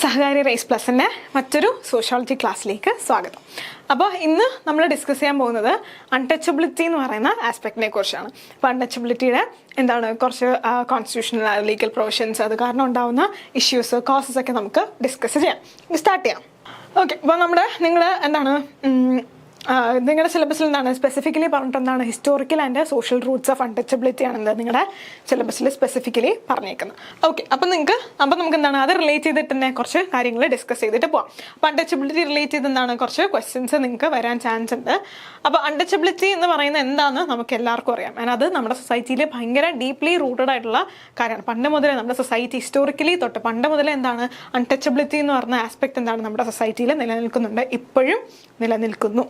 സഹകാരി raise പ്ലസിൻ്റെ മറ്റൊരു sociology ക്ലാസ്സിലേക്ക് സ്വാഗതം. അപ്പോൾ ഇന്ന് നമ്മൾ ഡിസ്കസ് ചെയ്യാൻ പോകുന്നത് അൺടച്ചബിലിറ്റി എന്ന് പറയുന്ന ആസ്പെക്റ്റിനെ കുറിച്ചാണ്. അപ്പോൾ അൺടച്ചബിലിറ്റിയുടെ കുറച്ച് കോൺസ്റ്റിറ്റ്യൂഷണൽ ലീഗൽ പ്രൊവിഷൻസ്, അത് കാരണം ഉണ്ടാകുന്ന ഇഷ്യൂസ്, കോസസ് ഒക്കെ നമുക്ക് ഡിസ്കസ് ചെയ്യാം. സ്റ്റാർട്ട് ചെയ്യാം. ഓക്കെ, അപ്പോൾ നിങ്ങളുടെ സിലബസിൽ സ്പെസിഫിക്കലി പറഞ്ഞിട്ട് historical and social Roots of untouchability ആണ് നിങ്ങളുടെ സിലബസിൽ സ്പെസിഫിക്കലി പറഞ്ഞേക്കുന്നത്. ഓക്കെ, അപ്പം നമുക്ക് അത് റിലേറ്റ് ചെയ്തിട്ട് തന്നെ കുറച്ച് കാര്യങ്ങൾ ഡിസ്കസ് ചെയ്തിട്ട് പോവാം. അപ്പോൾ അൺടച്ചബിലിറ്റി റിലേറ്റ് ചെയ്ത് കുറച്ച് ക്വസ്റ്റ്യൻസ് നിങ്ങൾക്ക് വരാൻ ചാൻസ് ഉണ്ട്. അപ്പോൾ അൺടച്ചബിലിറ്റി എന്ന് പറയുന്നത് എന്താണെന്ന് നമുക്ക് എല്ലാവർക്കും അറിയാം. അത് നമ്മുടെ സൊസൈറ്റിയിൽ ഭയങ്കര ഡീപ്ലി റൂട്ടഡ് ആയിട്ടുള്ള കാര്യമാണ്. പണ്ട് മുതലേ നമ്മുടെ സൊസൈറ്റി ഹിസ്റ്റോറിക്കലി തൊട്ട് പണ്ട് മുതലേ അൺടച്ചബിലിറ്റി എന്ന് പറഞ്ഞ ആസ്പെക്ട് നമ്മുടെ സൊസൈറ്റിയിൽ നിലനിൽക്കുന്നുണ്ട്, ഇപ്പോഴും നിലനിൽക്കുന്നു.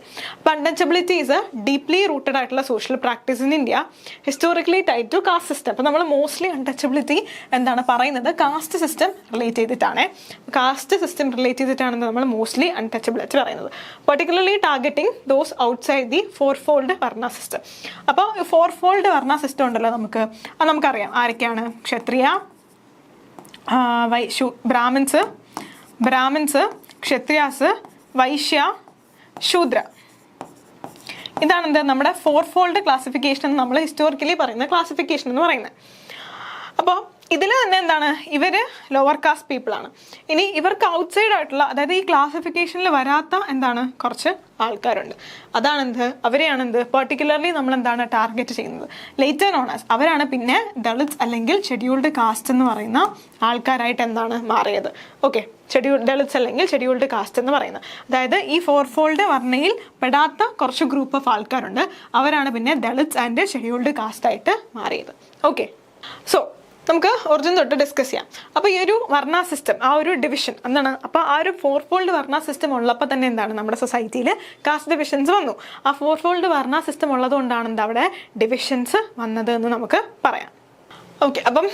Untouchability is a deeply rooted ആയിട്ടുള്ള social practice in India, historically tied to caste system. അപ്പോൾ നമ്മൾ മോസ്റ്റ്ലി അൺടച്ചബിലിറ്റി പറയുന്നത് കാസ്റ്റ് സിസ്റ്റം റിലേറ്റ് ചെയ്തിട്ടാണ്. കാസ്റ്റ് സിസ്റ്റം റിലേറ്റ് ചെയ്തിട്ടാണ് നമ്മൾ മോസ്റ്റ്ലി അൺടച്ചബിലിറ്റി പറയുന്നത്. Particularly targeting those outside the fourfold varna system. അപ്പോൾ fourfold varna system ഉണ്ടല്ലോ, നമുക്കറിയാം ആരൊക്കെയാണ്: ക്ഷത്രിയ, ബ്രാഹ്മിൻസ്, ക്ഷത്രിയാസ്, വൈശ്യ, ശൂദ്ര. ഇതാണ് നമ്മുടെ ഫോർ ഫോൾഡ് ക്ലാസിഫിക്കേഷൻ എന്ന് നമ്മൾ ഹിസ്റ്റോറിക്കലി പറയുന്ന ക്ലാസിഫിക്കേഷൻ എന്ന് പറയുന്നത്. അപ്പോൾ ഇതിൽ തന്നെ ഇവർ ലോവർ കാസ്റ്റ് പീപ്പിൾ ആണ്. ഇനി ഇവർക്ക് ഔട്ട്സൈഡ് ആയിട്ടുള്ള, അതായത് ഈ ക്ലാസിഫിക്കേഷനിൽ വരാത്ത കുറച്ച് ആൾക്കാരുണ്ട്. അവരെയാണ് പെർട്ടിക്കുലർലി നമ്മൾ ടാർഗറ്റ് ചെയ്യുന്നത്. ലേറ്റർ ഓൺ ആസ് അവരാണ് പിന്നെ ദളിത്സ് അല്ലെങ്കിൽ ഷെഡ്യൂൾഡ് കാസ്റ്റ് എന്ന് പറയുന്ന ആൾക്കാരായിട്ട് മാറിയത്. ഓക്കെ, ദളിത്സ് അല്ലെങ്കിൽ ഷെഡ്യൂൾഡ് കാസ്റ്റ് എന്ന് പറയുന്നത്, അതായത് ഈ ഫോർ ഫോൾഡ് വർണ്ണയിൽ പെടാത്ത കുറച്ച് ഗ്രൂപ്പ് ഓഫ് ആൾക്കാരുണ്ട്, അവരാണ് പിന്നെ ദളിത്സ് ആൻഡ് ഷെഡ്യൂൾഡ് കാസ്റ്റ് ആയിട്ട് മാറിയത്. ഓക്കെ, സോ നമുക്ക് ഒറിജിൻ തൊട്ട് ഡിസ്കസ് ചെയ്യാം. അപ്പോൾ ഈ ഒരു വർണ്ണ സിസ്റ്റം, ആ ഒരു ഡിവിഷൻ അപ്പോൾ ആ ഒരു ഫോർ ഫോൾഡ് വർണ്ണ സിസ്റ്റം ഉള്ളപ്പോൾ തന്നെ നമ്മുടെ സൊസൈറ്റിയിൽ കാസ്റ്റ് ഡിവിഷൻസ് വന്നു. ആ ഫോർ ഫോൾഡ് വർണ്ണ സിസ്റ്റം ഉള്ളത് കൊണ്ടാണ് അവിടെ ഡിവിഷൻസ് വന്നത് എന്ന് നമുക്ക് പറയാം. ഓക്കെ, അപ്പം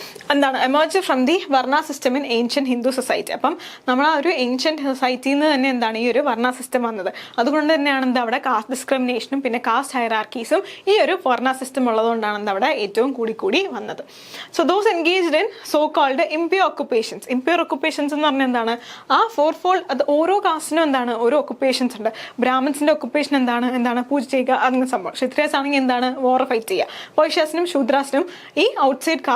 എമർജ് ഫ്രം ദി വർണ്ണ system in ancient Hindu society. അപ്പം നമ്മൾ ആ ഒരു ഏൻഷ്യൻ സൊസൈറ്റിയിൽ നിന്ന് തന്നെ ഈ ഒരു വർണ്ണ സിസ്റ്റം വന്നത്. അതുകൊണ്ട് തന്നെയാണ് അവിടെ കാസ്റ്റ് ഡിസ്ക്രിമിനേഷനും പിന്നെ കാസ്റ്റ് ഹൈറാർക്കീസും ഈ ഒരു വർണ്ണ സിസ്റ്റം ഉള്ളതുകൊണ്ടാണ് അവിടെ ഏറ്റവും കൂടി വന്നത്. So those engaged in so called impure occupations. Impure occupations എന്ന് പറഞ്ഞാൽ ആ ഫോർ ഫോൾഡ്, അത് ഓരോ കാസ്റ്റിനും ഓരോ ഒക്കുപ്പേഷൻസ് ഉണ്ട്. ബ്രാഹ്മിൻസിന്റെ ഒക്കുപ്പേഷൻ പൂജ ചെയ്യുക, അങ്ങനെ സംഭവം. ക്ഷത്രിയാസ് ആണെങ്കിൽ വാർ ഫൈറ്റ് ചെയ്യുക. വൈശ്യാസിനും ശൂദ്രാസിനും ഈ ഔട്ട്സൈഡ് കാസ്റ്റിനും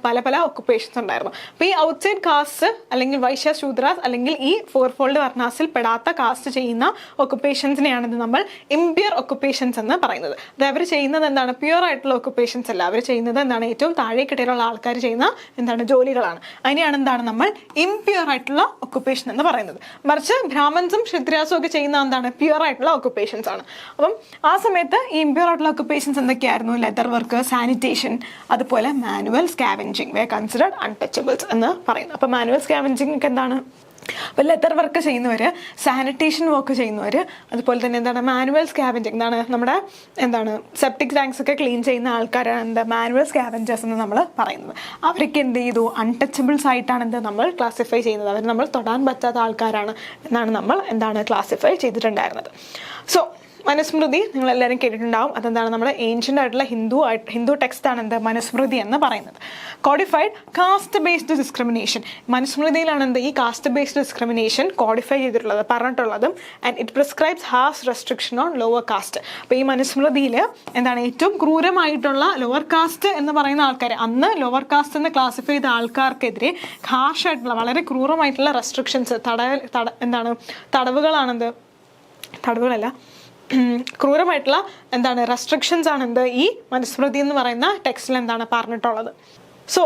പല ഒക്കുപ്പേഷൻസ് ഉണ്ടായിരുന്നു. അപ്പോൾ ഈ ഔട്ട്സൈഡ് കാസ്റ്റ് അല്ലെങ്കിൽ വൈശ്യ, ശൂദ്രാസ് അല്ലെങ്കിൽ ഈ ഫോർ ഫോൾഡ് വർണ്ണാസിൽ പെടാത്ത കാസ്റ്റ് ചെയ്യുന്ന ഒക്കുപ്പേഷൻസിനെയാണ് നമ്മൾ ഇംപ്യൂർ ഒക്കുപ്പേഷൻസ് എന്ന് പറയുന്നത്. അത് അവർ ചെയ്യുന്നത് പ്യൂർ ആയിട്ടുള്ള ഒക്കുപ്പേഷൻസ് അല്ല, അവർ ചെയ്യുന്നത് ഏറ്റവും താഴേക്കിടയിലുള്ള ആൾക്കാർ ചെയ്യുന്ന ജോലികളാണ്. അതിനെയാണ് നമ്മൾ ഇംപ്യൂർ ആയിട്ടുള്ള ഒക്കുപ്പേഷൻ എന്ന് പറയുന്നത്. മറിച്ച് ബ്രാഹ്മൺസും ക്ഷത്രിയാസും ഒക്കെ ചെയ്യുന്ന പ്യൂർ ആയിട്ടുള്ള ഒക്കുപ്പേഷൻസ് ആണ്. അപ്പം ആ സമയത്ത് ഈ ഇംപ്യൂർ ആയിട്ടുള്ള ഒക്കുപ്പേഷൻസ് എന്തൊക്കെയായിരുന്നു? ലെതർ വർക്ക്, സാനിറ്റേഷൻ, അതുപോലെ മാനുവൽ സ്കാവെഞ്ചിങ് വേ കൺസിഡർഡ് അൺടച്ചബിൾസ് എന്ന് പറയുന്നത്. അപ്പോൾ മാനുവൽ സ്കാവെഞ്ചിങ് ഒക്കെ അപ്പോൾ ലെതർ വർക്ക് ചെയ്യുന്നവർ, സാനിറ്റേഷൻ വർക്ക് ചെയ്യുന്നവർ, അതുപോലെ തന്നെ മാനുവൽ സ്കാവെഞ്ചിങ് നമ്മുടെ സെപ്റ്റിക് ടാങ്ക്സ് ഒക്കെ ക്ലീൻ ചെയ്യുന്ന ആൾക്കാരാണ് മാനുവൽ സ്കാവെഞ്ചേഴ്സ് എന്ന് നമ്മൾ പറയുന്നത്. അവരൊക്കെ ചെയ്തു? അൺടച്ചബിൾസ് ആയിട്ടാണ് നമ്മൾ ക്ലാസിഫൈ ചെയ്യുന്നത്. അവർ നമ്മൾ തൊടാൻ പറ്റാത്ത ആൾക്കാരാണ് എന്നാണ് നമ്മൾ ക്ലാസിഫൈ ചെയ്തിട്ടുണ്ടായിരുന്നത്. സോ മനുസ്മൃതി നിങ്ങളെല്ലാവരും കേട്ടിട്ടുണ്ടാവും. നമ്മുടെ ഏൻഷ്യൻ്റ് ആയിട്ടുള്ള ഹിന്ദു ടെക്സ്റ്റാണ് മനുസ്മൃതി എന്ന് പറയുന്നത്. Codified caste based discrimination. മനുസ്മൃതിയിലാണ് ഈ കാസ്റ്റ് ബേസ്ഡ് ഡിസ്ക്രിമിനേഷൻ കോഡിഫൈ ചെയ്തിട്ടുള്ളത്, പറഞ്ഞിട്ടുള്ളതും. And it prescribes harsh restriction on lower caste. അപ്പോൾ ഈ മനുസ്മൃതിയിൽ ഏറ്റവും ക്രൂരമായിട്ടുള്ള ലോവർ കാസ്റ്റ് എന്ന് പറയുന്ന ആൾക്കാർ, അന്ന് ലോവർ കാസ്റ്റ് എന്ന് ക്ലാസിഫൈ ചെയ്ത ആൾക്കാർക്കെതിരെ ഹാർഷായിട്ടുള്ള, വളരെ ക്രൂരമായിട്ടുള്ള റെസ്ട്രിക്ഷൻസ്, തടവുകളല്ല, ക്രൂരമായിട്ടുള്ള റെസ്ട്രിക്ഷൻസ് ആണ് ഈ മനുസ്മൃതി എന്ന് പറയുന്ന ടെക്സ്റ്റിൽ പറഞ്ഞിട്ടുള്ളത്. സോ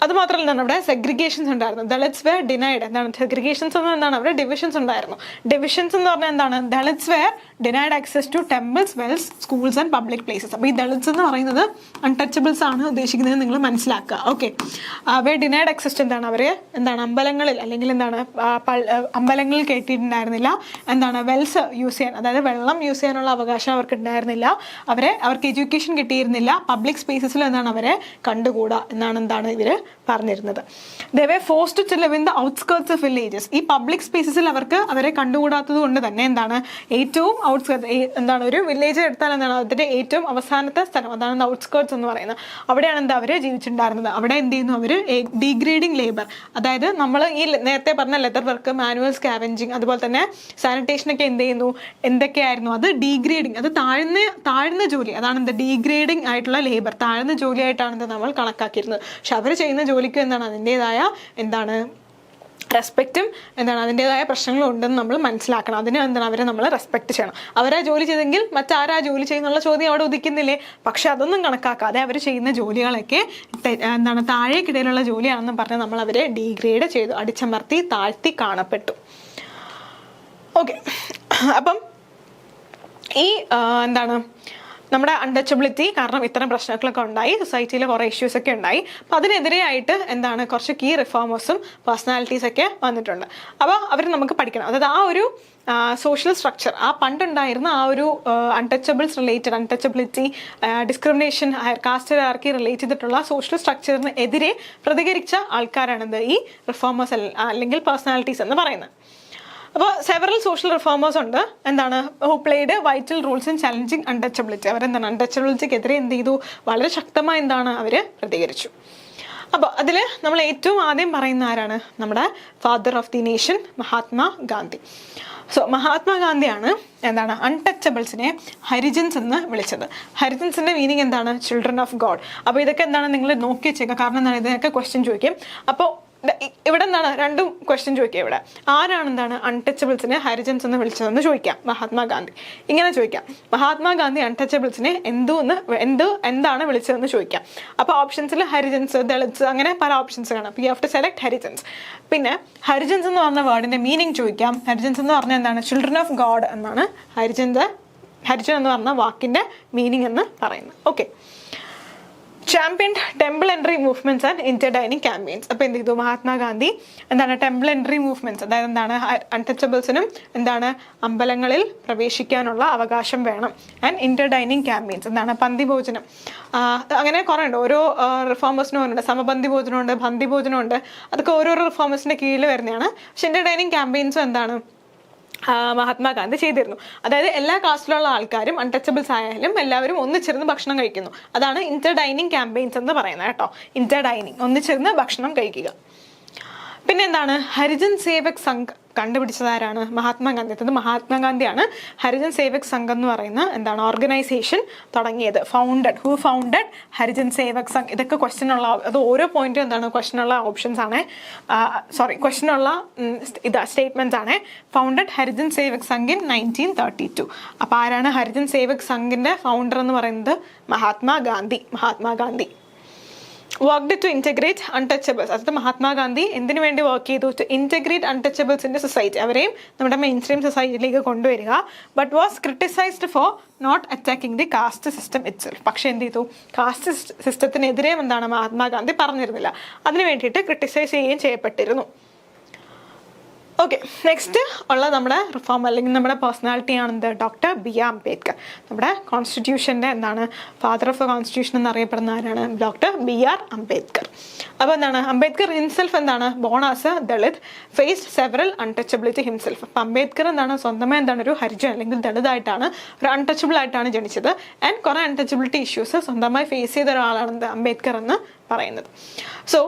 അത് മാത്രമല്ല അവിടെ സെഗ്രിഗേഷൻസ് ഉണ്ടായിരുന്നു. Dalits were denied. സെഗ്രിഗേഷൻസ് എന്ന് അവിടെ ഡിവിഷൻസ് ഉണ്ടായിരുന്നു. ഡിവിഷൻസ് എന്ന് പറഞ്ഞാൽ Dalits were denied access to temples, wells, schools and public places. അപ്പോൾ ഈ ദളിത്സ് എന്ന് പറയുന്നത് അൺടച്ചബിൾസ് ആണ് ഉദ്ദേശിക്കുന്നത്, നിങ്ങൾ മനസ്സിലാക്കുക. ഓക്കെ, അവർ ഡിനൈഡ് ആക്സസ് അവരെ അമ്പലങ്ങളിൽ അല്ലെങ്കിൽ അമ്പലങ്ങളിൽ കയറ്റിയിട്ടുണ്ടായിരുന്നില്ല. വെൽസ് യൂസ് ചെയ്യാൻ, അതായത് വെള്ളം യൂസ് ചെയ്യാനുള്ള അവകാശം അവർക്ക് ഉണ്ടായിരുന്നില്ല. അവർക്ക് എഡ്യൂക്കേഷൻ കിട്ടിയിരുന്നില്ല. പബ്ലിക് സ്പേസസിൽ അവരെ കണ്ടുകൂടാ എന്നാണ് ഇവർ പറഞ്ഞിരുന്നത്. They were forced to live in the outskirts of villages. ഈ പബ്ലിക് സ്പേസസിൽ അവർക്ക് അവരെ കണ്ടുകൂടാത്തത് കൊണ്ട് തന്നെ എന്താണ് ഏറ്റവും ഔട്ട്സ്കേർട്സ്, എന്താണ് ഒരു വില്ലേജ് എടുത്താൽ എന്താണ് അതിൻ്റെ ഏറ്റവും അവസാനത്തെ സ്ഥലം, അതാണ് ഔട്ട്സ്കേർട്സ് എന്ന് പറയുന്നത്. അവിടെയാണ് എന്താ അവർ ജീവിച്ചിട്ടുണ്ടായിരുന്നത്. അവിടെ എന്ത് ചെയ്യുന്നു, അവർ ഡീഗ്രേഡിങ് ലേബർ, അതായത് നമ്മൾ ഈ നേരത്തെ പറഞ്ഞ ലെതർ വർക്ക്, മാനുവൽ സ്കാവെഞ്ചിങ്, അതുപോലെ തന്നെ സാനിറ്റേഷനൊക്കെ എന്ത് ചെയ്യുന്നു, എന്തൊക്കെയായിരുന്നു അത് ഡീഗ്രേഡിങ്, അത് താഴ്ന്ന ജോലി, അതാണ് എന്താ ഡീഗ്രേഡിങ് ആയിട്ടുള്ള ലേബർ, താഴ്ന്ന ജോലിയായിട്ടാണ് എന്താ നമ്മൾ കണക്കാക്കിയിരുന്നത്. പക്ഷെ അവർ ചെയ്യുന്ന ജോലിക്ക് എന്താണ് അതിൻ്റെതായ എന്താണ് റെസ്പെക്റ്റും എന്താണ് അതിൻ്റെതായ പ്രശ്നങ്ങളും ഉണ്ടെന്ന് നമ്മൾ മനസ്സിലാക്കണം. അതിന് എന്താണ് അവരെ നമ്മൾ റെസ്പെക്ട് ചെയ്യണം. അവരാ ജോലി ചെയ്തെങ്കിൽ മറ്റാരാ ജോലി ചെയ്യുന്നുള്ള ചോദ്യം അവിടെ ഉദിക്കുന്നില്ലേ? പക്ഷെ അതൊന്നും കണക്കാക്കാതെ അവർ ചെയ്യുന്ന ജോലികളൊക്കെ എന്താണ് താഴേക്കിടയിലുള്ള ജോലിയാണെന്ന് പറഞ്ഞ് നമ്മൾ അവരെ ഡീഗ്രേഡ് ചെയ്തു, അടിച്ചമർത്തി, താഴ്ത്തി കാണപ്പെട്ടു. ഓക്കെ, അപ്പം ഈ എന്താണ് നമ്മുടെ അൺടച്ചബിലിറ്റി കാരണം ഇത്തരം പ്രശ്നങ്ങളൊക്കെ ഉണ്ടായി, സൊസൈറ്റിയിൽ കുറേ ഇഷ്യൂസൊക്കെ ഉണ്ടായി. അപ്പം അതിനെതിരെയായിട്ട് എന്താണ് കുറച്ച് കീ റിഫോമേഴ്സും പേഴ്സണാലിറ്റീസൊക്കെ വന്നിട്ടുണ്ട്. അപ്പോൾ അവർ നമുക്ക് പഠിക്കണം. അതായത് ആ ഒരു സോഷ്യൽ സ്ട്രക്ചർ, ആ പണ്ടുണ്ടായിരുന്ന ആ ഒരു untouchability, discrimination, caste hierarchy relate ചെയ്തിട്ടുള്ള സോഷ്യൽ സ്ട്രക്ചറിന് എതിരെ പ്രതികരിച്ച ആൾക്കാരാണെന്ത് ഈ റിഫോമേഴ്സ് അല്ലെങ്കിൽ പേഴ്സണാലിറ്റീസ് എന്ന് പറയുന്നത്. അപ്പോൾ സെവറൽ സോഷ്യൽ റിഫോമേഴ്സ് ഉണ്ട് എന്താണ് who played vital Rolls in challenging untouchability. അവരെന്താണ് അൺടച്ചബിലിറ്റിക്കെതിരെ എന്ത് ചെയ്തു, വളരെ ശക്തമായി എന്താണ് അവർ പ്രതികരിച്ചു. അപ്പോൾ അതിൽ നമ്മൾ ഏറ്റവും ആദ്യം പറയുന്ന ആരാണ്, നമ്മുടെ father of the nation Mahatma Gandhi. So മഹാത്മാഗാന്ധിയാണ് എന്താണ് അൺടച്ചബിൾസിനെ ഹരിജൻസ് എന്ന് വിളിച്ചത്. ഹരിജൻസിൻ്റെ മീനിങ് എന്താണ്, ചിൽഡ്രൻ ഓഫ് ഗോഡ്. അപ്പോൾ ഇതൊക്കെ എന്താണ് നിങ്ങൾ നോക്കി വെച്ചേക്കുക, കാരണം എന്താണ് ഇതിനൊക്കെ ക്വസ്റ്റ്യൻ ചോദിക്കും. അപ്പോൾ ഇവിടെ എന്താണ് രണ്ടും ക്വസ്റ്റ്യൻ ചോദിക്കുക. ഇവിടെ ആരാണ് എന്താണ് അൺടച്ചബിൾസിനെ ഹരിജൻസ് എന്ന് വിളിച്ചതെന്ന് ചോദിക്കാം. മഹാത്മാഗാന്ധി. ഇങ്ങനെ ചോദിക്കാം, മഹാത്മാഗാന്ധി അൺടച്ചബിൾസിനെ എന്താണ് വിളിച്ചതെന്ന് ചോദിക്കാം. അപ്പോൾ ഓപ്ഷൻസിൽ ഹരിജൻസ്, ദളിത്സ്, അങ്ങനെ പല ഓപ്ഷൻസ് കാണാം. അപ്പോൾ you have to select Harijans. പിന്നെ ഹരിജൻസ് എന്ന് പറഞ്ഞ വേർഡിന്റെ മീനിങ് ചോദിക്കാം. ഹരിജൻസ് എന്ന് പറഞ്ഞാൽ എന്താണ്, ചിൽഡ്രൻ ഓഫ് ഗോഡ് എന്നാണ് ഹരിജൻ എന്ന് പറഞ്ഞ വാക്കിന്റെ മീനിങ് എന്ന് പറയുന്നത്. Okay, championed temple entry movements and interdining campaigns. അപ്പോൾ എന്ത് ചെയ്തു മഹാത്മാഗാന്ധി എന്താണ് ടെമ്പിൾ എൻട്രി മൂവ്മെന്റ്സ്, അതായത് എന്താണ് അൺടച്ചബിൾസിനും എന്താണ് അമ്പലങ്ങളിൽ പ്രവേശിക്കാനുള്ള അവകാശം വേണം. ആൻഡ് ഇന്റർഡൈനിങ് ക്യാമ്പയിൻസ് എന്താണ് പന്തി ഭോജനം, അങ്ങനെ കുറേ ഉണ്ട്. ഓരോ റിഫോമേഴ്സിനും ഉണ്ട്, സമപന്തി ഭോജനമുണ്ട്, പന്തി ഭോജനമുണ്ട്. അതൊക്കെ ഓരോരോ റിഫോമേഴ്സിന്റെ കീഴിൽ വരുന്നതാണ്. പക്ഷെ ഇന്റർഡൈനിങ് ക്യാമ്പയിൻസും എന്താണ് മഹാത്മാഗാന്ധി ചെയ്തിരുന്നു. അതായത് എല്ലാ കാസ്റ്റിലുള്ള ആൾക്കാരും അൺടച്ചബിൾസ് ആയാലും എല്ലാവരും ഒന്നിച്ചിരുന്ന് ഭക്ഷണം കഴിക്കുന്നു. അതാണ് ഇന്റർഡൈനിങ് ക്യാമ്പയിൻസ് എന്ന് പറയുന്നത് കേട്ടോ. ഇന്റർഡൈനിങ്, ഒന്നിച്ചിരുന്ന് ഭക്ഷണം കഴിക്കുക. പിന്നെ എന്താണ് ഹരിജൻ സേവക് സംഘ് കണ്ടുപിടിച്ചതാരാണ്, മഹാത്മാഗാന്ധി. അത് മഹാത്മാഗാന്ധിയാണ് ഹരിജൻ സേവക് സംഘ് എന്ന് പറയുന്ന എന്താണ് ഓർഗനൈസേഷൻ തുടങ്ങിയത്. Who founded Harijan Sevak Sangh. ഇതൊക്കെ ക്വസ്റ്റ്യൻ ഉള്ള, അത് ഓരോ പോയിന്റും എന്താണ് ക്വസ്റ്റ്യൻ ഉള്ള ഓപ്ഷൻസ് ആണ്, ക്വസ്റ്റ്യൻ ഉള്ള സ്റ്റേറ്റ്മെന്റ്സ് ആണ്. Founded Harijan Sevak Sangh in 1932. അപ്പോൾ ആരാണ് ഹരിജൻ സേവക് സംഘിന്റെ ഫൗണ്ടർ എന്ന് പറയുന്നത്, Mahatma Gandhi. Worked to integrate untouchables. അതായത് മഹാത്മാഗാന്ധി എന്തിനു വേണ്ടി വർക്ക് ചെയ്തു, to integrate untouchables in society, അവരെയും നമ്മുടെ മെയിൻ സ്ട്രീം സൊസൈറ്റിയിലേക്ക് കൊണ്ടുവരിക. But was criticised for not attacking the caste system itself. പക്ഷേ എന്ത് ചെയ്തു, കാസ്റ്റ് സിസ്റ്റത്തിനെതിരെ എന്താണ് മഹാത്മാഗാന്ധി പറഞ്ഞിരുന്നില്ല, അതിനു വേണ്ടിയിട്ട് ക്രിട്ടിസൈസ് ചെയ്യുകയും ചെയ്യപ്പെട്ടിരുന്നു. ഓക്കെ, നെക്സ്റ്റ് ഉള്ള നമ്മുടെ റിഫോം അല്ലെങ്കിൽ നമ്മുടെ പേഴ്സണാലിറ്റി ആണെന്ത്, ഡോക്ടർ ബി ആർ അംബേദ്കർ. നമ്മുടെ കോൺസ്റ്റിറ്റ്യൂഷൻ്റെ എന്താണ് ഫാദർ ഓഫ് ദ കോൺസ്റ്റിറ്റ്യൂഷൻ എന്നറിയപ്പെടുന്ന ആരാണ്, ഡോക്ടർ ബി ആർ അംബേദ്കർ. അപ്പോൾ എന്താണ് അംബേദ്കർ ഹിംസെൽഫ് എന്താണ് born as a Dalit, faced several untouchability himself. അപ്പം അംബേദ്കർ എന്താണ് സ്വന്തമായി എന്താണ് ഒരു ഹരിജൻ അല്ലെങ്കിൽ ദളിതായിട്ടാണ്, ഒരു അൺടച്ചബിൾ ആയിട്ടാണ് ജനിച്ചത്. ആൻഡ് കുറേ അൺടച്ചബിലിറ്റി ഇഷ്യൂസ് സ്വന്തമായി ഫേസ് ചെയ്ത ഒരാളാണ് അംബേദ്കർ എന്ന് പറയുന്നത്. So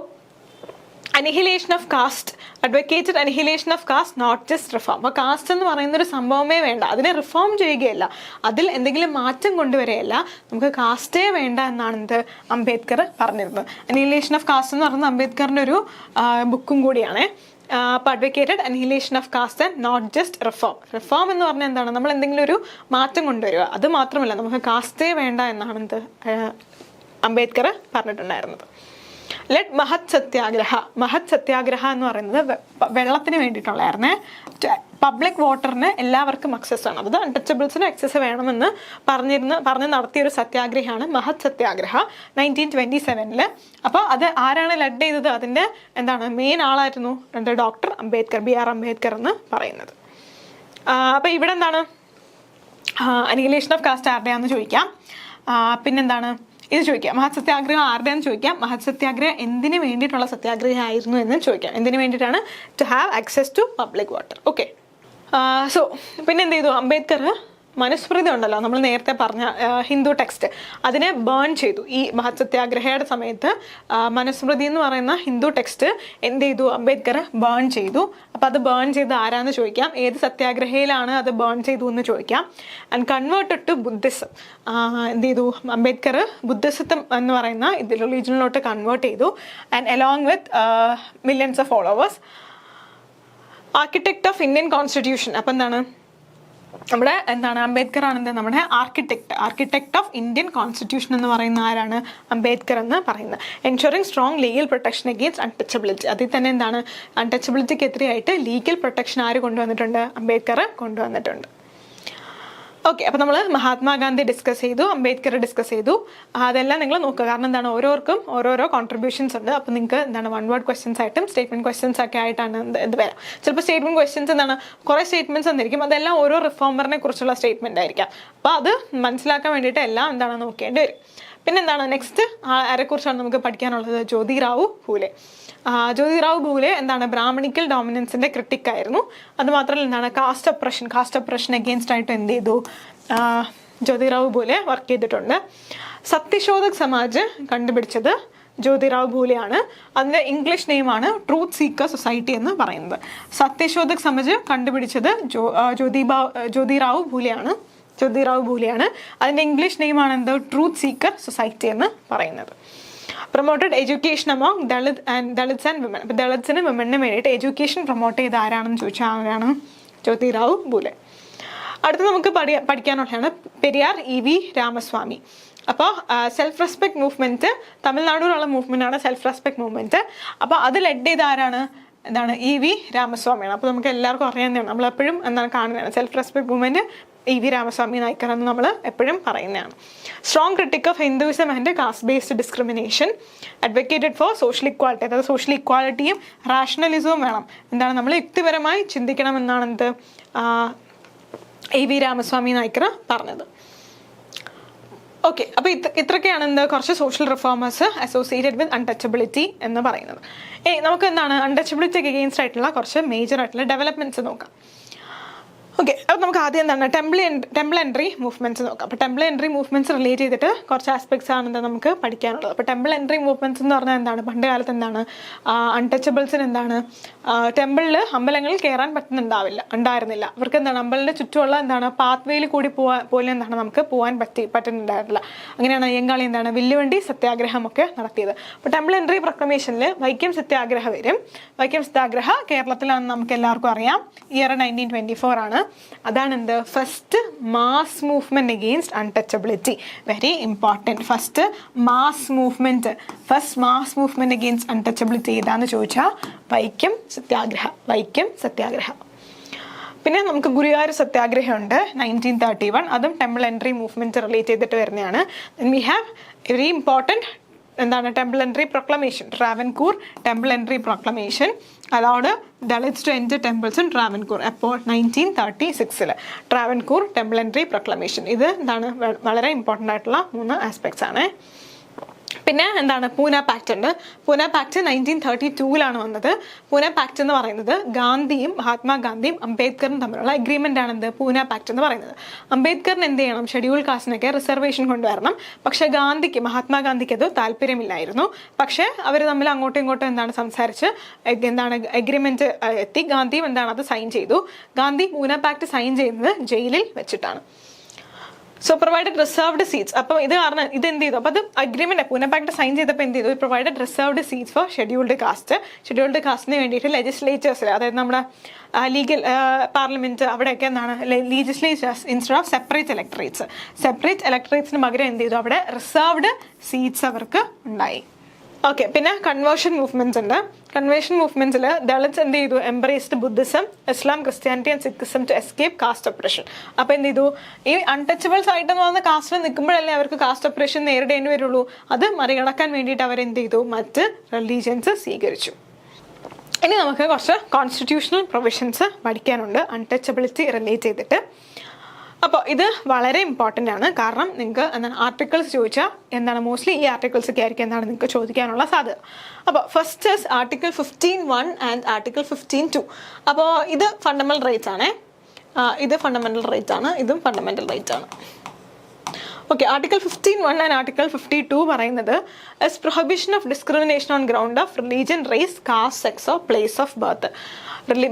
annihilation of caste, advocated annihilation of caste, not just reform. അപ്പോൾ കാസ്റ്റ് എന്ന് പറയുന്ന ഒരു സംഭവമേ വേണ്ട, അതിനെ റിഫോം ചെയ്യുകയല്ല, അതിൽ എന്തെങ്കിലും മാറ്റം കൊണ്ടുവരികയല്ല, നമുക്ക് കാസ്റ്റേ വേണ്ട എന്നാണ് എന്ത് അംബേദ്കർ പറഞ്ഞിരുന്നത്. അനിഹിലേഷൻ ഓഫ് കാസ്റ്റ് എന്ന് പറയുന്നത് അംബേദ്കറിൻ്റെ ഒരു ബുക്കും കൂടിയാണ്. അപ്പോൾ advocated annihilation of caste and not just reform. Reform എന്ന് പറഞ്ഞാൽ എന്താണ്, നമ്മൾ എന്തെങ്കിലും ഒരു മാറ്റം കൊണ്ടുവരിക, അത് മാത്രമല്ല നമുക്ക് കാസ്റ്റേ വേണ്ട എന്നാണ് എന്ത് അംബേദ്കർ പറഞ്ഞിട്ടുണ്ടായിരുന്നത്. ലെറ്റ് മഹത് സത്യാഗ്രഹ എന്ന് പറയുന്നത് വെള്ളത്തിന് വേണ്ടിയിട്ടുള്ളതായിരുന്നേ. പബ്ലിക് വാട്ടറിന് എല്ലാവർക്കും അക്സസ് ആണ്, അത് അൺടച്ചബിൾസിന് അക്സസ് വേണമെന്ന് പറഞ്ഞ് നടത്തിയൊരു സത്യാഗ്രഹമാണ് മഹത് സത്യാഗ്രഹ 1927. അപ്പോൾ അത് ആരാണ് ലെഡ് ചെയ്തത്, അതിൻ്റെ എന്താണ് മെയിൻ ആളായിരുന്നു doctor Ambedkar, B R Ambedkar എന്ന് പറയുന്നത്. അപ്പോൾ ഇവിടെ എന്താണ് അനിഹിലേഷൻ ഓഫ് കാസ്റ്റ് ആരുടെയാണെന്ന് ചോദിക്കാം. പിന്നെന്താണ് ഇത് ചോദിക്കാം, മഹത് സത്യാഗ്രഹം ആരുടെയെന്ന് ചോദിക്കാം, മഹത് സത്യാഗ്രഹം എന്തിനു വേണ്ടിയിട്ടുള്ള സത്യാഗ്രഹം ആയിരുന്നു എന്ന് ചോദിക്കാം. എന്തിനു വേണ്ടിയിട്ടാണ്? To have access to public water. Okay. So പിന്നെ എന്ത് ചെയ്തു? അംബേദ്കർ മനുസ്മൃതി ഉണ്ടല്ലോ, നമ്മൾ നേരത്തെ പറഞ്ഞ ഹിന്ദു ടെക്സ്റ്റ്, അതിനെ ബേൺ ചെയ്തു. ഈ മഹത് സത്യാഗ്രഹയുടെ സമയത്ത് മനുസ്മൃതി എന്ന് പറയുന്ന ഹിന്ദു ടെക്സ്റ്റ് എന്ത് ചെയ്തു? അംബേദ്കർ ബേൺ ചെയ്തു. അപ്പം അത് ബേൺ ചെയ്ത് ആരാന്ന് ചോദിക്കാം, ഏത് സത്യാഗ്രഹയിലാണ് അത് ബേൺ ചെയ്തു എന്ന് ചോദിക്കാം. And converted to Buddhism. എന്ത് ചെയ്തു? അംബേദ്കർ ബുദ്ധിസം എന്ന് പറയുന്ന ഇത് റിലീജിയനിലോട്ട് കൺവേർട്ട് ചെയ്തു. And along with millions of followers. Architect of Indian constitution. അപ്പം എന്താണ്? നമ്മുടെ അംബേദ്കർ ആണ് നമ്മുടെ ആർക്കിടെക്ട് ഓഫ് ഇന്ത്യൻ കോൺസ്റ്റിറ്റ്യൂഷൻ എന്ന് പറയുന്ന ആരാണ്? അംബേദ്കർ എന്ന് പറയുന്നത്. Ensuring strong legal protection against untouchability. അതിൽ തന്നെ അൺടച്ചബിലിറ്റിക്ക് എതിരെയായിട്ട് ലീഗൽ പ്രൊട്ടക്ഷൻ ആര് കൊണ്ടുവന്നിട്ടുണ്ട്? അംബേദ്കർ കൊണ്ടുവന്നിട്ടുണ്ട്. ഓക്കെ. അപ്പോൾ നമ്മൾ മഹാത്മാഗാന്ധി ഡിസ്കസ് ചെയ്തു, അംബേദ്കർ ഡിസ്കസ് ചെയ്തു. അതെല്ലാം നിങ്ങൾ നോക്കുക. കാരണം ഓരോർക്കും ഓരോരോ കോൺട്രിബ്യൂഷൻസ് ഉണ്ട്. അപ്പോൾ നിങ്ങൾക്ക് 1 വേർഡ് ക്വസ്റ്റ്യൻസ് ആയിട്ടും സ്റ്റേറ്റ്മെന്റ് ക്വസ്റ്റ്യൻസ് ഒക്കെ ആയിട്ടാണ് ഇത് വരാം. ചിലപ്പോൾ സ്റ്റേറ്റ്മെന്റ് ക്വസ്റ്റ്യൻസ് കുറേ സ്റ്റേറ്റ്മെന്റ്സ് തന്നിരിക്കും, അതെല്ലാം ഓരോ റിഫോമറിനെ കുറിച്ചുള്ള സ്റ്റേറ്റ്മെന്റ് ആയിരിക്കാം. അപ്പോൾ അത് മനസ്സിലാക്കാൻ വേണ്ടിയിട്ട് എല്ലാം നോക്കേണ്ടി വരും. പിന്നെ നെക്സ്റ്റ് ആരെക്കുറിച്ചാണ് നമുക്ക് പഠിക്കാനുള്ളത്? ജ്യോതിറാവു ഫൂലെ. ജ്യോതിറാവു ഫൂലെ ബ്രാഹ്മണിക്കൽ ഡോമിനൻസിന്റെ ക്രിട്ടിക് ആയിരുന്നു. അതുമാത്രമല്ല കാസ്റ്റ് ഒപ്രഷൻ അഗെയിൻസ്റ്റ് ആയിട്ട് എന്ത് ചെയ്തു? ജ്യോതിറാവു ഫൂലെ വർക്ക് ചെയ്തിട്ടുണ്ട്. സത്യശോധക് സമാജ് കണ്ടുപിടിച്ചത് ജ്യോതിറാവു ഫൂലെയാണ്. അതിൻ്റെ ഇംഗ്ലീഷ് നെയിമാണ് ട്രൂത്ത് സീക്കർ സൊസൈറ്റി എന്ന് പറയുന്നത്. സത്യശോധക് സമാജ് കണ്ടുപിടിച്ചത് ജ്യോതിറാവു ഫൂലെയാണ്. അതിൻ്റെ ഇംഗ്ലീഷ് നെയിമാണ് ട്രൂത്ത് സീക്കർ സൊസൈറ്റി എന്ന് പറയുന്നത്. Promoted education among Dalits and women. അപ്പോൾ ദളിത്സിനും വിമണിനും വേണ്ടിയിട്ട് എഡ്യൂക്കേഷൻ പ്രൊമോട്ട് ചെയ്ത ആരാണെന്ന് ചോദിച്ചാൽ ആരാണ്? ജ്യോതിറാവു ഫൂലെ. അടുത്ത് നമുക്ക് പഠിക്കാനുള്ളതാണ് പെരിയാർ EV രാമസ്വാമി. അപ്പോൾ സെൽഫ് റെസ്പെക്ട് മൂവ്മെൻറ്റ്, തമിഴ്നാടിലുള്ള മൂവ്മെൻറ്റാണ് സെൽഫ് റെസ്പെക്ട് മൂവ്മെൻറ്റ്. അപ്പോൾ അത് ലെഡ് ചെയ്ത ആരാണ്? EV രാമസ്വാമിയാണ്. അപ്പോൾ നമുക്ക് എല്ലാവർക്കും അറിയാവുന്നതാണ്, നമ്മളെപ്പോഴും കാണുന്നതാണ് self respect movement EV Ramaswamy Naicker എന്ന് നമ്മൾ എപ്പോഴും പറയുന്നതാണ്. Strong critic of Hinduism and caste based discrimination. Advocated for social equality. അതായത് സോഷ്യൽ ഇക്വാലിറ്റിയും റാഷണലിസവും വേണം. നമ്മൾ യുക്തിപരമായി ചിന്തിക്കണം എന്നാണ് EV രാമസ്വാമി നായ്ക്കർ പറഞ്ഞത്. ഓക്കെ. അപ്പോൾ ഇത്രയൊക്കെയാണ് കുറച്ച് social reformers associated with untouchability എന്ന് പറയുന്നത്. നമുക്ക് അൺടച്ചബിലിറ്റിക്ക് അഗെയിൻസ്റ്റ് ആയിട്ടുള്ള കുറച്ച് മേജർ ആയിട്ടുള്ള ഡെവലപ്മെന്റ്സ് നോക്കാം. ഓക്കെ. അപ്പോൾ നമുക്ക് ആദ്യം ടെമ്പിൾ എൻട്രി മൂവ്മെന്റ്സ് നോക്കാം. അപ്പോൾ ടെമ്പിൾ എൻട്രി മൂവ്മെന്റ്സ് റിലേറ്റ് ചെയ്തിട്ട് കുറച്ച് ആസ്പെക്ട്സ് ആണ് നമുക്ക് പഠിക്കാനുള്ളത്. അപ്പോൾ ടെമ്പിൾ എൻട്രി മൂവ്മെന്റ്സ് എന്ന് പറഞ്ഞാൽ പണ്ട് കാലത്ത് അൺടച്ചബിൾസിന് ടെമ്പിളിൽ അമ്പലങ്ങളിൽ കയറാൻ ഉണ്ടായിരുന്നില്ല. അവർക്ക് അമ്പലത്തിന്റെ ചുറ്റുമുള്ള പാത്ത് വേയിൽ കൂടി പോലെ നമുക്ക് പോകാൻ പറ്റുന്നുണ്ടായിരുന്നില്ല. അങ്ങനെയാണ് അയ്യങ്കാളി വില്ലുവണ്ടി സത്യാഗ്രഹം ഒക്കെ നടത്തിയത്. അപ്പോൾ ടെമ്പിൾ എൻട്രി പ്രൊക്ലമേഷനിൽ വൈക്കം സത്യാഗ്രഹം വരും. വൈക്കം സത്യാഗ്രഹ കേരളത്തിലാണ്, നമുക്ക് എല്ലാവർക്കും അറിയാം. ഇയർ 1924 ആണ്. അതാണ് first mass movement against untouchability. Very important. First mass movement against untouchability ഏതാന്ന് ചോദിച്ചാൽ വൈക്കം സത്യാഗ്രഹ. പിന്നെ നമുക്ക് ഗുരുവായൂർ സത്യാഗ്രഹം ഉണ്ട് 1931. അതും ടെമ്പിൾ എൻട്രി മൂവ്മെന്റ് റിലേറ്റ് ചെയ്തിട്ട് വരുന്നതാണ്. We have very important temple entry proclamation. Travancore temple entry proclamation allowed Dalits to enter temples in Travancore. അപ്പോൾ 1936 ട്രാവൻകൂർ ടെമ്പിൾ എൻട്രി പ്രൊക്ലമേഷൻ. ഇത് വളരെ ഇമ്പോർട്ടൻ്റ് ആയിട്ടുള്ള 3 ആസ്പെക്ട്സ് ആണ്. പിന്നെ പൂന പാക്ട് ഉണ്ട്. പൂന പാക്ട് 1932 വന്നത്. പൂന പാക്ട് എന്ന് പറയുന്നത് ഗാന്ധിയും മഹാത്മാഗാന്ധിയും അംബേദ്കറും തമ്മിലുള്ള അഗ്രിമെന്റ് ആണ് പൂന പാക്ട് എന്ന് പറയുന്നത്. അംബേദ്കറിന് എന്ത് ചെയ്യണം? ഷെഡ്യൂൾ കാസ്റ്റിനൊക്കെ റിസർവേഷൻ കൊണ്ടുവരണം. പക്ഷെ മഹാത്മാഗാന്ധിക്ക് അത് താല്പര്യമില്ലായിരുന്നു. പക്ഷെ അവർ തമ്മിൽ അങ്ങോട്ടും ഇങ്ങോട്ടും സംസാരിച്ച് അഗ്രിമെന്റ് എത്തി. ഗാന്ധിയും അത് സൈൻ ചെയ്തു. ഗാന്ധി പൂന പാക്ട് സൈൻ ചെയ്യുന്നത് ജയിലിൽ വെച്ചിട്ടാണ്. So provided reserved seats. അപ്പം ഇത് കാരണം ഇത് എന്ത് ചെയ്തു? അപ്പോൾ അത് അഗ്രിമെന്റ് പൂന പാക്ട് സൈൻ ചെയ്തപ്പോൾ എന്ത് ചെയ്തു? Provided reserved seats for scheduled കാസ്റ്റിന് വേണ്ടിയിട്ട് ലെജിസ്ലേച്ചേഴ്സിൽ, അതായത് നമ്മുടെ ലീഗൽ പാർലമെന്റ് അവിടെയൊക്കെ ലീജിസ്ലേച്ചേഴ്സ് ഇൻസ്റ്റെഡ് ഓഫ് സെപ്പറേറ്റ് ഇലക്ടറേറ്റ്സിന് പകരം എന്ത് ചെയ്തു? അവിടെ റിസർവ്ഡ് സീറ്റ്സ് അവർക്ക് ഉണ്ടായി. ഓക്കെ. പിന്നെ കൺവേർഷൻ മൂവ്മെന്റ്സ് ഉണ്ട്. കൺവേർഷൻ മൂവ്മെന്റ്സിൽ ദളിത്സ് എന്ത് ചെയ്തു? Embraced Buddhism, Islam, Christianity and Sikhism to escape caste oppression. അപ്പോൾ എന്ത് ചെയ്തു? ഈ അൺടച്ചബിൾസ് ആയിട്ടെന്ന് പറയുന്ന കാസ്റ്റിൽ നിൽക്കുമ്പോഴല്ലേ അവർക്ക് കാസ്റ്റ് ഒപ്രഷൻ നേരിടേണ്ടി വരുള്ളൂ. അത് മറികടക്കാൻ വേണ്ടിയിട്ട് അവരെന്ത് ചെയ്തു? മറ്റ് റിലീജിയൻസ് സ്വീകരിച്ചു. ഇനി നമുക്ക് കുറച്ച് കോൺസ്റ്റിറ്റ്യൂഷണൽ പ്രൊവിഷൻസ് പഠിക്കാനുണ്ട് അൺടച്ചബിലിറ്റി റിലേറ്റ് ചെയ്തിട്ട്. അപ്പോൾ ഇത് വളരെ ഇമ്പോർട്ടൻ്റ് ആണ്. കാരണം നിങ്ങൾക്ക് എന്താണ് ആർട്ടിക്കിൾസ് ചോദിച്ചാൽ എന്താണ് മോസ്റ്റ്ലി ഈ ആർട്ടിക്കിൾസ് ഒക്കെ ആയിരിക്കും എന്താണ് നിങ്ങൾക്ക് ചോദിക്കാനുള്ള സാധ്യത. അപ്പോൾ ഫസ്റ്റ് ആർട്ടിക്കിൾ 15(1) ആൻഡ് ആർട്ടിക്കിൾ 15(2). അപ്പോൾ ഇത് ഫണ്ടമെന്റൽ റൈറ്റ്സ് ആണ്. ഇത് ഫണ്ടമെന്റൽ റൈറ്റ്സ് ആണ്, ഇതും ഫണ്ടമെന്റൽ റൈറ്റ്സ് ആണ്. ഓക്കെ, ആർട്ടിക്കിൾ 15(1) ആൻഡ് ആർട്ടിക്കിൾ 52 പറയുന്നത് is prohibition of discrimination on ground of religion, race, caste, sex or place of birth.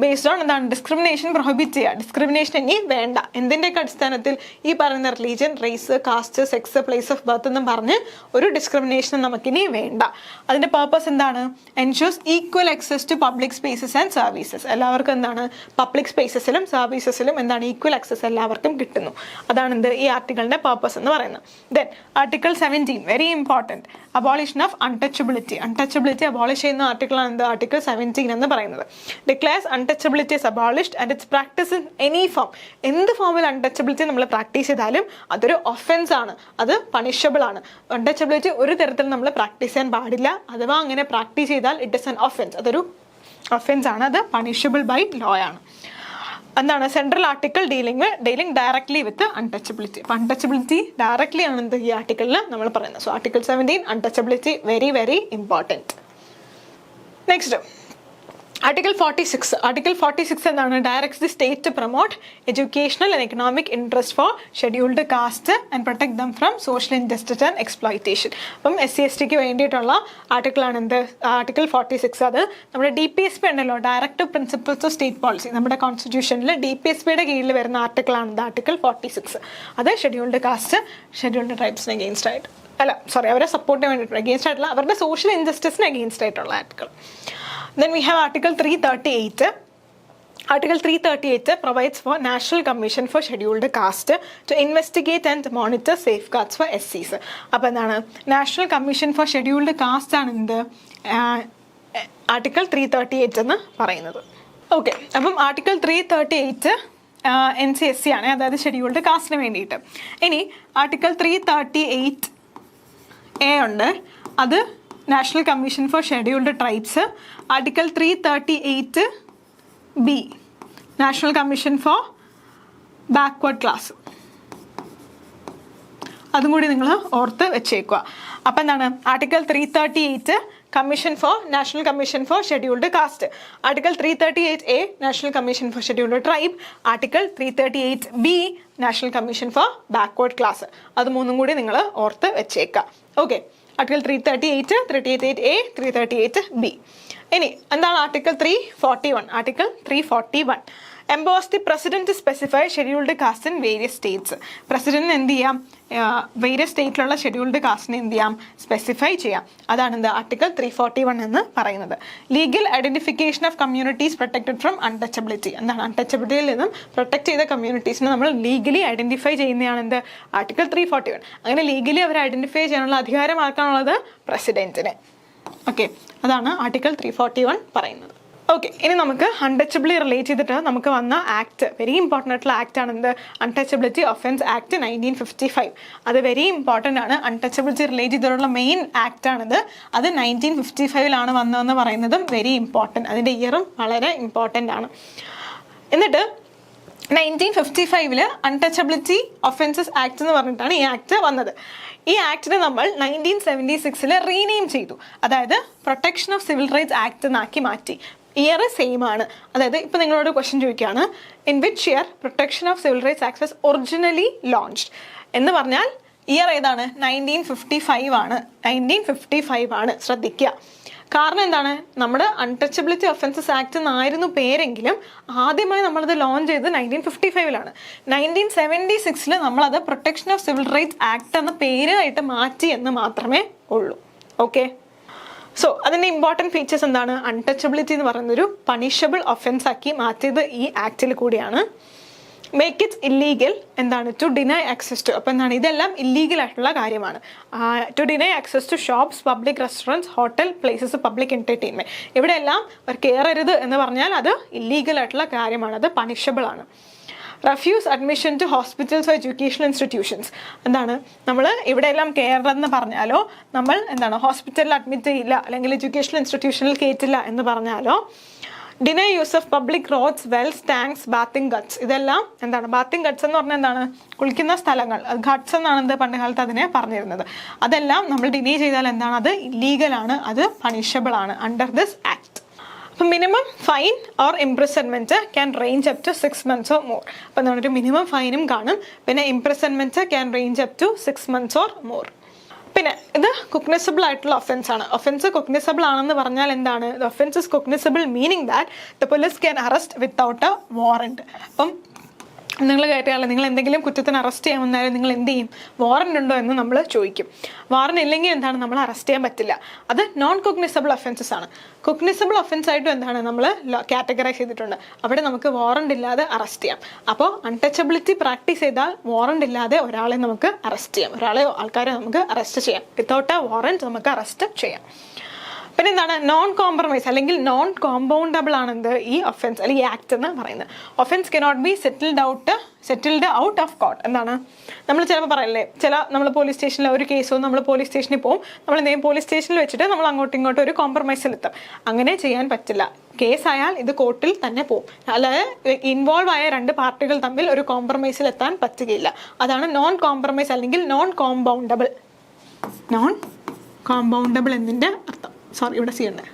Based on എന്താണ് discrimination prohibit ചെയ്യുക. ഡിസ്ക്രിമിനേഷൻ ഇനി വേണ്ട. എന്തിൻ്റെയൊക്കെ അടിസ്ഥാനത്തിൽ? ഈ പറയുന്ന religion, race, caste, sex, place of birth എന്നും പറഞ്ഞ് ഒരു ഡിസ്ക്രിമിനേഷനും നമുക്കിനി വേണ്ട. അതിൻ്റെ പർപ്പസ് എന്താണ്? Ensures equal access to public spaces and services. എല്ലാവർക്കും എന്താണ് പബ്ലിക് സ്പേസസിലും സർവീസസിലും എന്താണ് ഈക്വൽ ആക്സസ് എല്ലാവർക്കും കിട്ടുന്നു. അതാണ് എന്ത് ഈ ആർട്ടിക്കിളിൻ്റെ പർപ്പസ് എന്ന് പറയുന്നത്. Then article 17 very important, abolition of untouchability. Untouchability abolish ചെയ്യുന്ന ആർട്ടിക്കിളാണ് എന്ത് ആർട്ടിക്കിൾ 17 എന്ന് പറയുന്നത്. Declares untouchability is abolished and its practice in any form. എന്ത് ഫോമിൽ അൺടച്ചബിലിറ്റി നമ്മൾ പ്രാക്ടീസ് ചെയ്താലും അതൊരു ഒഫൻസ് ആണ്, അത് പണിഷബിൾ ആണ്. അൺടച്ചബിലിറ്റി ഒരു തരത്തിൽ നമ്മൾ പ്രാക്ടീസ് ചെയ്യാൻ പാടില്ല. അഥവാ അങ്ങനെ പ്രാക്ടീസ് ചെയ്താൽ ഇറ്റ് ഇസ് ആൻ ഒഫൻസ്, അതൊരു ഒഫൻസ് ആണ്, അത് പണിഷബിൾ ബൈ ലോ ആണ്. എന്താണ് സെൻട്രൽ ആർട്ടിക്കിൾ ഡീലിംഗ് ഡയറക്ട്ലി വിത്ത് അൺടച്ചബിലിറ്റി. അപ്പം അൺടച്ചബിലിറ്റി ഡയറക്ട്ലി ആണ് എന്ത് ഈ ആർട്ടിക്കിളിൽ നമ്മൾ പറയുന്നത്. So article 17 untouchability very very important. Next Article 46. Article 46 എന്താണ്? Directs the state to promote educational and economic interest for scheduled caste and protect them from social injustice and exploitation. അപ്പം SC/STക്ക് വേണ്ടിയിട്ടുള്ള ആർട്ടിക്കിളാണ് എന്ത് article 46. അത് നമ്മുടെ DPSP ഉണ്ടല്ലോ, directive principles of state policy. നമ്മുടെ കോൺസ്റ്റിറ്റ്യൂഷനിൽ DPSPയുടെ കീഴിൽ വരുന്ന ആർട്ടിക്കിളാണ് ഇത് ആർട്ടിക്കിൾ 46. അത് ഷെഡ്യൂൾഡ് കാസ്റ്റ്, ഷെഡ്യൂൾഡ് ട്രൈബ്സിന് അഗെയിൻസ്റ്റ് ആയിട്ട് അവരെ സപ്പോർട്ട് ചെയ്യാൻ വേണ്ടിയിട്ട് അഗെയിൻസ്റ്റ് ആയിട്ടുള്ള അവരുടെ സോഷ്യൽ ഇൻജസ്റ്റിസിന് അഗെയിൻസ്റ്റ് ആയിട്ടുള്ള article. Then we have Article 338. Article 338 provides for National Commission for Scheduled Caste to investigate and monitor safeguards for SCs. അപ്പോൾ എന്താണ് national commission four scheduled caste ആണ് എന്ത് ആർട്ടിക്കിൾ 338 എന്ന് പറയുന്നത്. ഓക്കെ, അപ്പം ആർട്ടിക്കിൾ 338 NCSC ആണ്, അതായത് ഷെഡ്യൂൾഡ് കാസ്റ്റിന് വേണ്ടിയിട്ട്. ഇനി ആർട്ടിക്കിൾ 338A ഉണ്ട്, അത് national commission four scheduled tribes. Article 338B national commission four backward class. അതും കൂടി നിങ്ങൾ ഓർത്ത് വെച്ചേക്കുക. അപ്പം എന്താണ് article 338 commission for national commission four scheduled caste, article 338A national commission four scheduled tribe, article 338B national commission four backward class. അത് മൂന്നും കൂടി നിങ്ങൾ ഓർത്ത് വെച്ചേക്കുക. Okay, article 338, 338A, 338B. ഇനി എന്താണ് article 341? Article 341 empowers the president to specify scheduled caste in various states. പ്രസിഡന്റിന് എന്ത് ചെയ്യാം? വേരിയസ് സ്റ്റേറ്റിലുള്ള ഷെഡ്യൂൾഡ് കാസ്റ്റിനെ എന്ത് ചെയ്യാം? സ്പെസിഫൈ ചെയ്യാം. അതാണ് എന്ത് ആർട്ടിക്കിൾ 341 എന്ന് പറയുന്നത്. Legal identification of communities protected from untouchability. എന്താണ് അൺടച്ചബിലിറ്റിയിൽ നിന്നും പ്രൊട്ടക്ട് ചെയ്ത കമ്മ്യൂണിറ്റീസിനെ നമ്മൾ ലീഗലി ഐഡന്റിഫൈ ചെയ്യുന്നതാണ് എന്ത് ആർട്ടിക്കിൾ 341. അങ്ങനെ ലീഗലി അവർ ഐഡന്റിഫൈ ചെയ്യാനുള്ള അധികാരം ആർക്കാണുള്ളത്? പ്രസിഡന്റിന്. ഓക്കെ, അതാണ് ആർട്ടിക്കിൾ 341 പറയുന്നത്. ഓക്കെ, ഇനി നമുക്ക് അൺടച്ചബിലിറ്റി റിലേറ്റ് ചെയ്തിട്ട് നമുക്ക് വന്ന ആക്ട്, വെരി ഇമ്പോർട്ടൻ്റ് ആയിട്ടുള്ള ആക്ട് ആണ് എന്ത് അൺടച്ചബിലിറ്റി ഒഫൻസ് ആക്ട് 1955. അത് വെരി ഇമ്പോർട്ടൻ്റ് ആണ്. അൺടച്ചബിലിറ്റി റിലേറ്റ് ചെയ്തിട്ടുള്ള മെയിൻ ആക്ട് ആണിത്. അത് 1955 വന്നതെന്ന് പറയുന്നതും വെരി ഇമ്പോർട്ടൻറ്റ്. അതിൻ്റെ ഇയറും വളരെ ഇമ്പോർട്ടൻ്റ് ആണ്. എന്നിട്ട് 1955 അൺടച്ചബിലിറ്റി ഒഫൻസസ് ആക്ട് എന്ന് പറഞ്ഞിട്ടാണ് ഈ ആക്ട് വന്നത്. ഈ ആക്ടിനെ നമ്മൾ 1976 റീനെയിം ചെയ്തു, അതായത് protection of civil rights act എന്നാക്കി മാറ്റി. ഇയർ സെയിം ആണ്. അതായത് ഇപ്പോൾ നിങ്ങളോട് ക്വസ്റ്റ്യൻ ചോദിക്കുകയാണ്, in which year protection of civil rights act was originally launched എന്ന് പറഞ്ഞാൽ ഇയർ ഏതാണ്? 1955 ആണ്. 1955 ആണ്. ശ്രദ്ധിക്കുക. കാരണം എന്താണ്? നമ്മുടെ അൺടച്ചബിലിറ്റി ഒഫൻസസ് ആക്ട് എന്നായിരുന്നു പേരെങ്കിലും ആദ്യമായി നമ്മളത് ലോഞ്ച് ചെയ്ത് 1955 1976 നമ്മളത് protection of civil rights act എന്ന പേരായിട്ട് മാറ്റി എന്ന് മാത്രമേ ഉള്ളൂ. ഓക്കെ, സോ അതിൻ്റെ ഇമ്പോർട്ടൻറ്റ് ഫീച്ചേഴ്സ് എന്താണ്? അൺടച്ചബിലിറ്റി എന്ന് പറയുന്നൊരു പണിഷബിൾ ഒഫൻസ് ആക്കി മാറ്റിയത് ഈ ആക്റ്റിൽ കൂടിയാണ്. മേക്ക് ഇറ്റ്സ് ഇല്ലീഗൽ എന്താണ്? To deny access to. അപ്പോൾ എന്താണ്? ഇതെല്ലാം ഇല്ലീഗൽ ആയിട്ടുള്ള കാര്യമാണ്. To deny access to shops, public restaurants, hotel, places, public entertainment. ഇവിടെയെല്ലാം അവർ കയറരുത് എന്ന് പറഞ്ഞാൽ അത് ഇല്ലീഗൽ ആയിട്ടുള്ള കാര്യമാണ്, അത് പണിഷബിൾ ആണ്. Refuse admission to hospitals or educational institutions. എന്താണ്? നമ്മൾ ഇവിടെയെല്ലാം കയറെന്ന് പറഞ്ഞാലോ, നമ്മൾ എന്താണ് ഹോസ്പിറ്റലിൽ അഡ്മിറ്റ് ചെയ്യില്ല അല്ലെങ്കിൽ എഡ്യൂക്കേഷണൽ ഇൻസ്റ്റിറ്റ്യൂഷനിൽ കയറ്റില്ല എന്ന് പറഞ്ഞാലോ deny use of public roads, wells, tanks, bathing ghats. ഇതെല്ലാം എന്താണ്? ബാത്തിങ് ഗട്ട്സ് എന്ന് പറഞ്ഞാൽ എന്താണ്? കുളിക്കുന്ന സ്ഥലങ്ങൾ. ഗട്ട്സ് എന്നാണ് പണ്ട് കാലത്ത് അതിനെ പറഞ്ഞിരുന്നത്. അതെല്ലാം നമ്മൾ ഡിനൈ ചെയ്താൽ എന്താണ്? അത് ഇല്ലീഗലാണ്, അത് പണിഷബിൾ ആണ് അണ്ടർ ദിസ് ആക്ട്. അപ്പം minimum fine or imprisonment can range up to 6 months or more. അപ്പം നമ്മളൊരു മിനിമം ഫൈനും കാണും, പിന്നെ imprisonment can range up to 6 months or more. പിന്നെ ഇത് കൊഗ്നിസബിൾ ആയിട്ടുള്ള ഒഫൻസ് ആണ്. ഒഫൻസ് കൊഗ്നിസബിൾ ആണെന്ന് പറഞ്ഞാൽ എന്താണ്? The offence is cognisable meaning that the police can arrest without A warrant. അപ്പം നിങ്ങൾ കേട്ടാൽ നിങ്ങൾ എന്തെങ്കിലും കുറ്റത്തിന് അറസ്റ്റ് ചെയ്യാൻ വന്നാലും നിങ്ങൾ എന്ത് ചെയ്യും? വാറണ്ട് ഉണ്ടോ എന്ന് നമ്മൾ ചോദിക്കും. വാറണ്ട് ഇല്ലെങ്കിൽ എന്താണ്? നമ്മൾ അറസ്റ്റ് ചെയ്യാൻ പറ്റില്ല. അത് നോൺ കൊഗ്നിസബിൾ ഒഫൻസസ് ആണ്. കൊഗ്നിസബിൾ ഒഫൻസ് ആയിട്ടും എന്താണ് നമ്മൾ കാറ്റഗറൈസ് ചെയ്തിട്ടുണ്ട്. അവിടെ നമുക്ക് വാറണ്ട് ഇല്ലാതെ അറസ്റ്റ് ചെയ്യാം. അപ്പോൾ അൺടച്ചബിലിറ്റി പ്രാക്ടീസ് ചെയ്താൽ വാറണ്ട് ഇല്ലാതെ ഒരാളെ നമുക്ക് അറസ്റ്റ് ചെയ്യാം, ആൾക്കാരെ നമുക്ക് അറസ്റ്റ് ചെയ്യാം. വിത്തൗട്ട് എ വാറണ്ട് നമുക്ക് അറസ്റ്റ് ചെയ്യാം. പിന്നെ എന്താണ്? നോൺ കോംപ്രമൈസ് അല്ലെങ്കിൽ നോൺ കോമ്പൗണ്ടബിൾ ആണ് എന്ത്? ഈ ഒഫൻസ് അല്ലെങ്കിൽ ഈ ആക്ട് എന്ന് പറയുന്നത്. Offence cannot be settled out of court. എന്താണ്? നമ്മൾ ചിലപ്പോൾ പറയല്ലേ, നമ്മൾ പോലീസ് സ്റ്റേഷനിൽ ഒരു കേസോ നമ്മൾ പോലീസ് സ്റ്റേഷനിൽ പോകും, നമ്മൾ എന്തെങ്കിലും പോലീസ് സ്റ്റേഷനിൽ വെച്ചിട്ട് നമ്മൾ അങ്ങോട്ടും ഇങ്ങോട്ടും ഒരു കോംപ്രമൈസിലെത്തും. അങ്ങനെ ചെയ്യാൻ പറ്റില്ല. കേസായാൽ ഇത് കോർട്ടിൽ തന്നെ പോകും. അല്ലാതെ ഇൻവോൾവ് ആയ രണ്ട് പാർട്ടികൾ തമ്മിൽ ഒരു കോംപ്രമൈസിൽ എത്താൻ പറ്റുകയില്ല. അതാണ് നോൺ കോംപ്രമൈസ് അല്ലെങ്കിൽ നോൺ കോമ്പൗണ്ടബിൾ. നോൺ കോമ്പൗണ്ടബിൾ എന്നതിൻ്റെ അർത്ഥം. സോറി, ഇവിടെ സി ഉണ്ട്.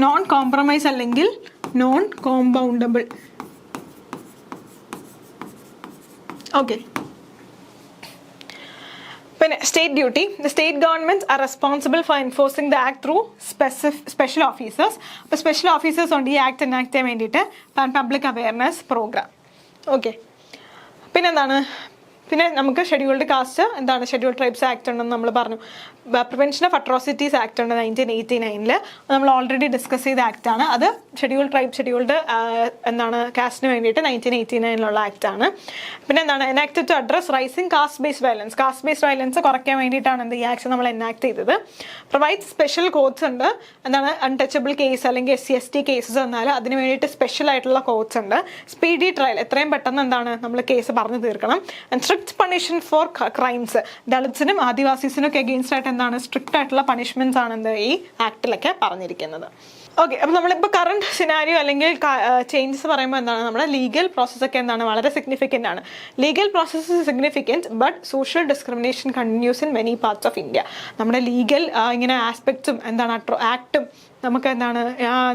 നോൺ കോംപ്രമൈസ് അല്ലെങ്കിൽ നോൺ കോമ്പൗണ്ടബിൾ. ഓക്കെ. പിന്നെ state duty. The state governments are responsible for enforcing the act through special officers. അപ്പോൾ സ്പെഷ്യൽ ഓഫീസേഴ്സ് ഉണ്ട് ഈ ആക്ട് എനാക്ട് ചെയ്യാൻ വേണ്ടിയിട്ട്. Public awareness programme. ഓക്കെ. പിന്നെന്താണ്? പിന്നെ നമുക്ക് ഷെഡ്യൂൾഡ് കാസ്റ്റ് എന്താണ്? ഷെഡ്യൂൾഡ് ട്രൈബ്സ് ആക്ട് ഉണ്ടെന്ന് നമ്മൾ പറഞ്ഞു. പ്രിവെൻഷൻ ഓഫ് അട്രോസിറ്റീസ് ആക്ട് ഉണ്ട് 1989. നമ്മൾ ഓൾറെഡി ഡിസ്കസ് ചെയ്ത ആക്ടാണ്. അത് ഷെഡ്യൂൾഡ് എന്താണ് കാസ്റ്റിന് വേണ്ടിയിട്ട് 1989 ആക്ടാണ്. പിന്നെ എന്താണ്? Enact to address rising caste based violence. Caste based violence കുറയ്ക്കാൻ വേണ്ടിയിട്ടാണ് എന്ത് ഈ ആക്ട് നമ്മൾ എനാക്ട് ചെയ്തത്. പ്രൊവൈഡ് സ്പെഷ്യൽ കോഡ്സ് ഉണ്ട്. എന്താണ്? അൺടച്ചബിൾ കേസ് അല്ലെങ്കിൽ SC/ST കേസസ് വന്നാൽ അതിന് വേണ്ടിയിട്ട് സ്പെഷ്യൽ ആയിട്ടുള്ള കോഡ്സ് ഉണ്ട്. സ്പീഡി ട്രയൽ, എത്രയും പെട്ടെന്ന് എന്താണ് നമ്മൾ കേസ് പറഞ്ഞു തീർക്കണം. And strict punishment for crimes. ദളിത്സിനും ആദിവാസീസിനും ഒക്കെ അഗെയിൻസ്റ്റ് ആയിട്ട് എന്താണ്? സ്ട്രിക്റ്റ് ആയിട്ടുള്ള പണിഷ്മെന്റ്സ് ആണ് എന്ത് ഈ ആക്ടിലൊക്കെ പറഞ്ഞിരിക്കുന്നത്. ഓക്കെ. അപ്പോൾ നമ്മളിപ്പോൾ കറണ്ട് സിനാരിയോ അല്ലെങ്കിൽ ചേഞ്ചസ് പറയുമ്പോൾ എന്താണ്? നമ്മുടെ ലീഗൽ പ്രോസസ്സൊക്കെ എന്താണ്? വളരെ സിഗ്നിഫിക്കൻ്റ് ആണ്. Legal process significant, but social discrimination continuous in many parts of India. നമ്മുടെ ലീഗൽ ഇങ്ങനെ ആസ്പെക്ട്സും എന്താണ് ആക്ടും നമുക്ക് എന്താണ്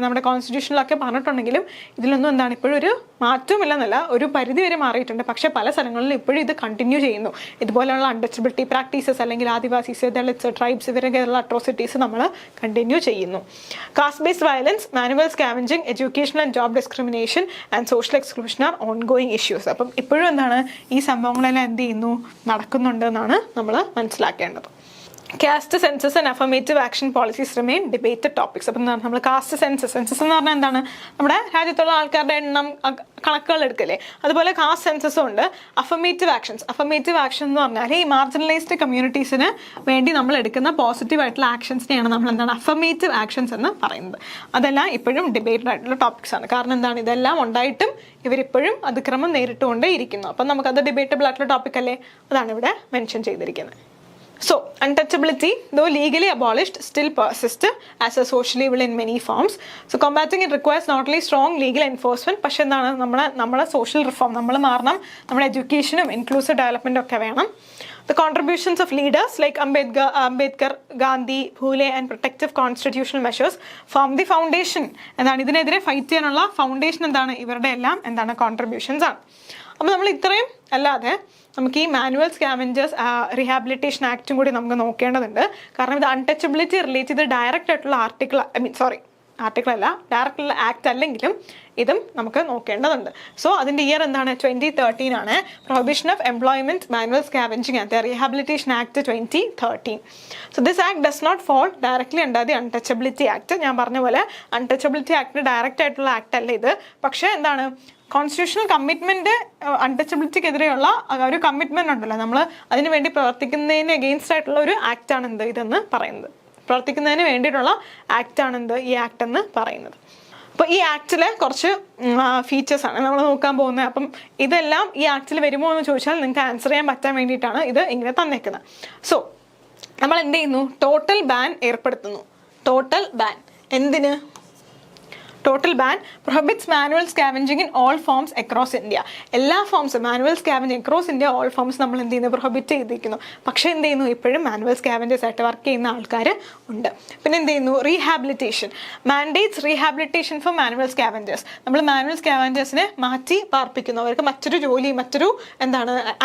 നമ്മുടെ കോൺസ്റ്റിറ്റ്യൂഷനിലൊക്കെ പറഞ്ഞിട്ടുണ്ടെങ്കിലും ഇതിലൊന്നും എന്താണ് ഇപ്പോഴും ഒരു മാറ്റമില്ലെന്നല്ല, ഒരു പരിധി വരെ മാറിയിട്ടുണ്ട്. പക്ഷേ പല സ്ഥലങ്ങളിലും ഇപ്പോഴും ഇത് കണ്ടിന്യൂ ചെയ്യുന്നു. ഇതുപോലെയുള്ള അൺടച്ചബിലിറ്റി പ്രാക്ടീസസ് അല്ലെങ്കിൽ ആദിവാസീസ്, ദളിത്സ്, ട്രൈബ്സ് ഇവരൊക്കെയുള്ള അട്രോസിറ്റീസ് നമ്മൾ കണ്ടിന്യൂ ചെയ്യുന്നു. Caste based violence, manual scavenging, education and job discrimination and social exclusion are ongoing issues. അപ്പം ഇപ്പോഴും എന്താണ് ഈ സംഭവങ്ങളെല്ലാം എന്ത് ചെയ്യുന്നു? നടക്കുന്നുണ്ട് എന്നാണ് നമ്മൾ മനസ്സിലാക്കേണ്ടത്. Cast census and affirmative action policies remain debated topics. അപ്പം എന്താണ് നമ്മൾ കാസ്റ്റ് സെൻസസ് എന്ന് പറഞ്ഞാൽ എന്താണ്? നമ്മുടെ രാജ്യത്തുള്ള ആൾക്കാരുടെ എണ്ണം കണക്കുകൾ എടുക്കല്ലേ, അതുപോലെ കാസ്റ്റ് സെൻസസും ഉണ്ട്. അഫർമേറ്റീവ് ആക്ഷൻ എന്ന് പറഞ്ഞാൽ ഈ മാർജിനലൈസ്ഡ് കമ്മ്യൂണിറ്റീസിന് വേണ്ടി നമ്മൾ എടുക്കുന്ന പോസിറ്റീവ് ആയിട്ടുള്ള ആക്ഷൻസിനെയാണ് നമ്മൾ എന്താണ് അഫർമേറ്റീവ് ആക്ഷൻസ് എന്ന് പറയുന്നത്. അതെല്ലാം ഇപ്പോഴും ഡിബേറ്റഡ് ആയിട്ടുള്ള ടോപ്പിക്സ് ആണ്. കാരണം എന്താണ്? ഇതെല്ലാം ഉണ്ടായിട്ടും ഇവരിപ്പോഴും അതിക്രമം നേരിട്ടുകൊണ്ടേ ഇരിക്കുന്നു. അപ്പം നമുക്കത് ഡിബേറ്റബിൾ ആയിട്ടുള്ള ടോപ്പിക് അല്ലേ? അതാണ് ഇവിടെ മെൻഷൻ ചെയ്തിരിക്കുന്നത്. So, untouchability, though legally abolished, still persists as a social evil in many forms. So, combating it requires not only strong legal enforcement, പക്ഷേ എന്താണ് നമ്മുടെ സോഷ്യൽ റിഫോം നമ്മൾ മാറണം, നമ്മുടെ എഡ്യൂക്കേഷനും ഇൻക്ലൂസീവ് ഡെവലപ്മെൻറ്റും ഒക്കെ വേണം. The contributions of leaders like Ambedkar, Gandhi, Phule and protective constitutional measures form the foundation. എന്താണ് ഇതിനെതിരെ ഫൈറ്റ് ചെയ്യാനുള്ള ഫൗണ്ടേഷൻ എന്താണ്? ഇവരുടെ എല്ലാം എന്താണ് കോൺട്രിബ്യൂഷൻസ് ആണ്. അപ്പോൾ നമ്മൾ ഇത്രയും അല്ലാതെ നമുക്ക് ഈ മാനുവൽ സ്കാവഞ്ചേഴ്സ് റീഹാബിലിറ്റേഷൻ ആക്റ്റും കൂടി നമുക്ക് നോക്കേണ്ടതുണ്ട്. കാരണം ഇത് അൺടച്ചബിലിറ്റി റിലേറ്റ് ചെയ്ത് ഡയറക്റ്റ് ആയിട്ടുള്ള ഡയറക്റ്റുള്ള ആക്ട് അല്ലെങ്കിലും ഇതും നമുക്ക് നോക്കേണ്ടതുണ്ട്. സോ അതിൻ്റെ ഇയർ എന്താണ്? 2013 ആണ്. Prohibition of employment manual scavenging and rehabilitation act 2013. So this act does not fall directly under the untouchability act. ഞാൻ പറഞ്ഞ പോലെ അൺടച്ചബിലിറ്റി ആക്ട് ഡയറക്റ്റ് ആയിട്ടുള്ള ആക്ട് അല്ല ഇത്. പക്ഷേ എന്താണ്? കോൺസ്റ്റിറ്റ്യൂഷണൽ കമ്മിറ്റ്മെൻറ്റ് അൺടച്ചബിലിറ്റിക്കെതിരെയുള്ള ഒരു കമ്മിറ്റ്മെൻ്റ് ഉണ്ടല്ലോ, നമ്മൾ അതിന് വേണ്ടി പ്രവർത്തിക്കുന്നതിന് എഗെയിൻസ്റ്റ് ആയിട്ടുള്ള ഒരു ആക്റ്റാണ് എന്ത് ഇതെന്ന് പറയുന്നത്. പ്രവർത്തിക്കുന്നതിന് വേണ്ടിയിട്ടുള്ള ആക്റ്റാണ് എന്ത് ഈ ആക്ട് എന്ന് പറയുന്നത്. അപ്പോൾ ഈ ആക്റ്റിലെ കുറച്ച് ഫീച്ചേഴ്സാണ് നമ്മൾ നോക്കാൻ പോകുന്നത്. അപ്പം ഇതെല്ലാം ഈ ആക്റ്റിൽ വരുമോ എന്ന് ചോദിച്ചാൽ നിങ്ങൾക്ക് ആൻസർ ചെയ്യാൻ പറ്റാൻ വേണ്ടിയിട്ടാണ് ഇത് ഇങ്ങനെ തന്നേക്കുന്നത്. സോ നമ്മൾ എന്ത് ചെയ്യുന്നു? ടോട്ടൽ ബാൻ ഏർപ്പെടുത്തുന്നു. ടോട്ടൽ ബാൻ എന്തിന്? Total ban prohibits manual scavenging in all forms across India. എല്ലാ ഫോംസും manual scavenging across India all forms നമ്മൾ എന്ത് ചെയ്യുന്നു, പ്രൊഹിബിറ്റ് ചെയ്തിരിക്കുന്നു. പക്ഷേ എന്ത് ചെയ്യുന്നു, ഇപ്പോഴും മാനുവൽ സ്കാവഞ്ചേഴ്സ് ആയിട്ട് വർക്ക് ചെയ്യുന്ന ആൾക്കാർ ഉണ്ട്. പിന്നെ എന്ത് ചെയ്യുന്നു, rehabilitation mandates rehabilitation for manual scavengers. നമ്മൾ മാനുവൽ സ്കാവഞ്ചേഴ്സിനെ മാറ്റി പാർപ്പിക്കുന്നു, അവർക്ക് മറ്റൊരു ജോലി മറ്റൊരു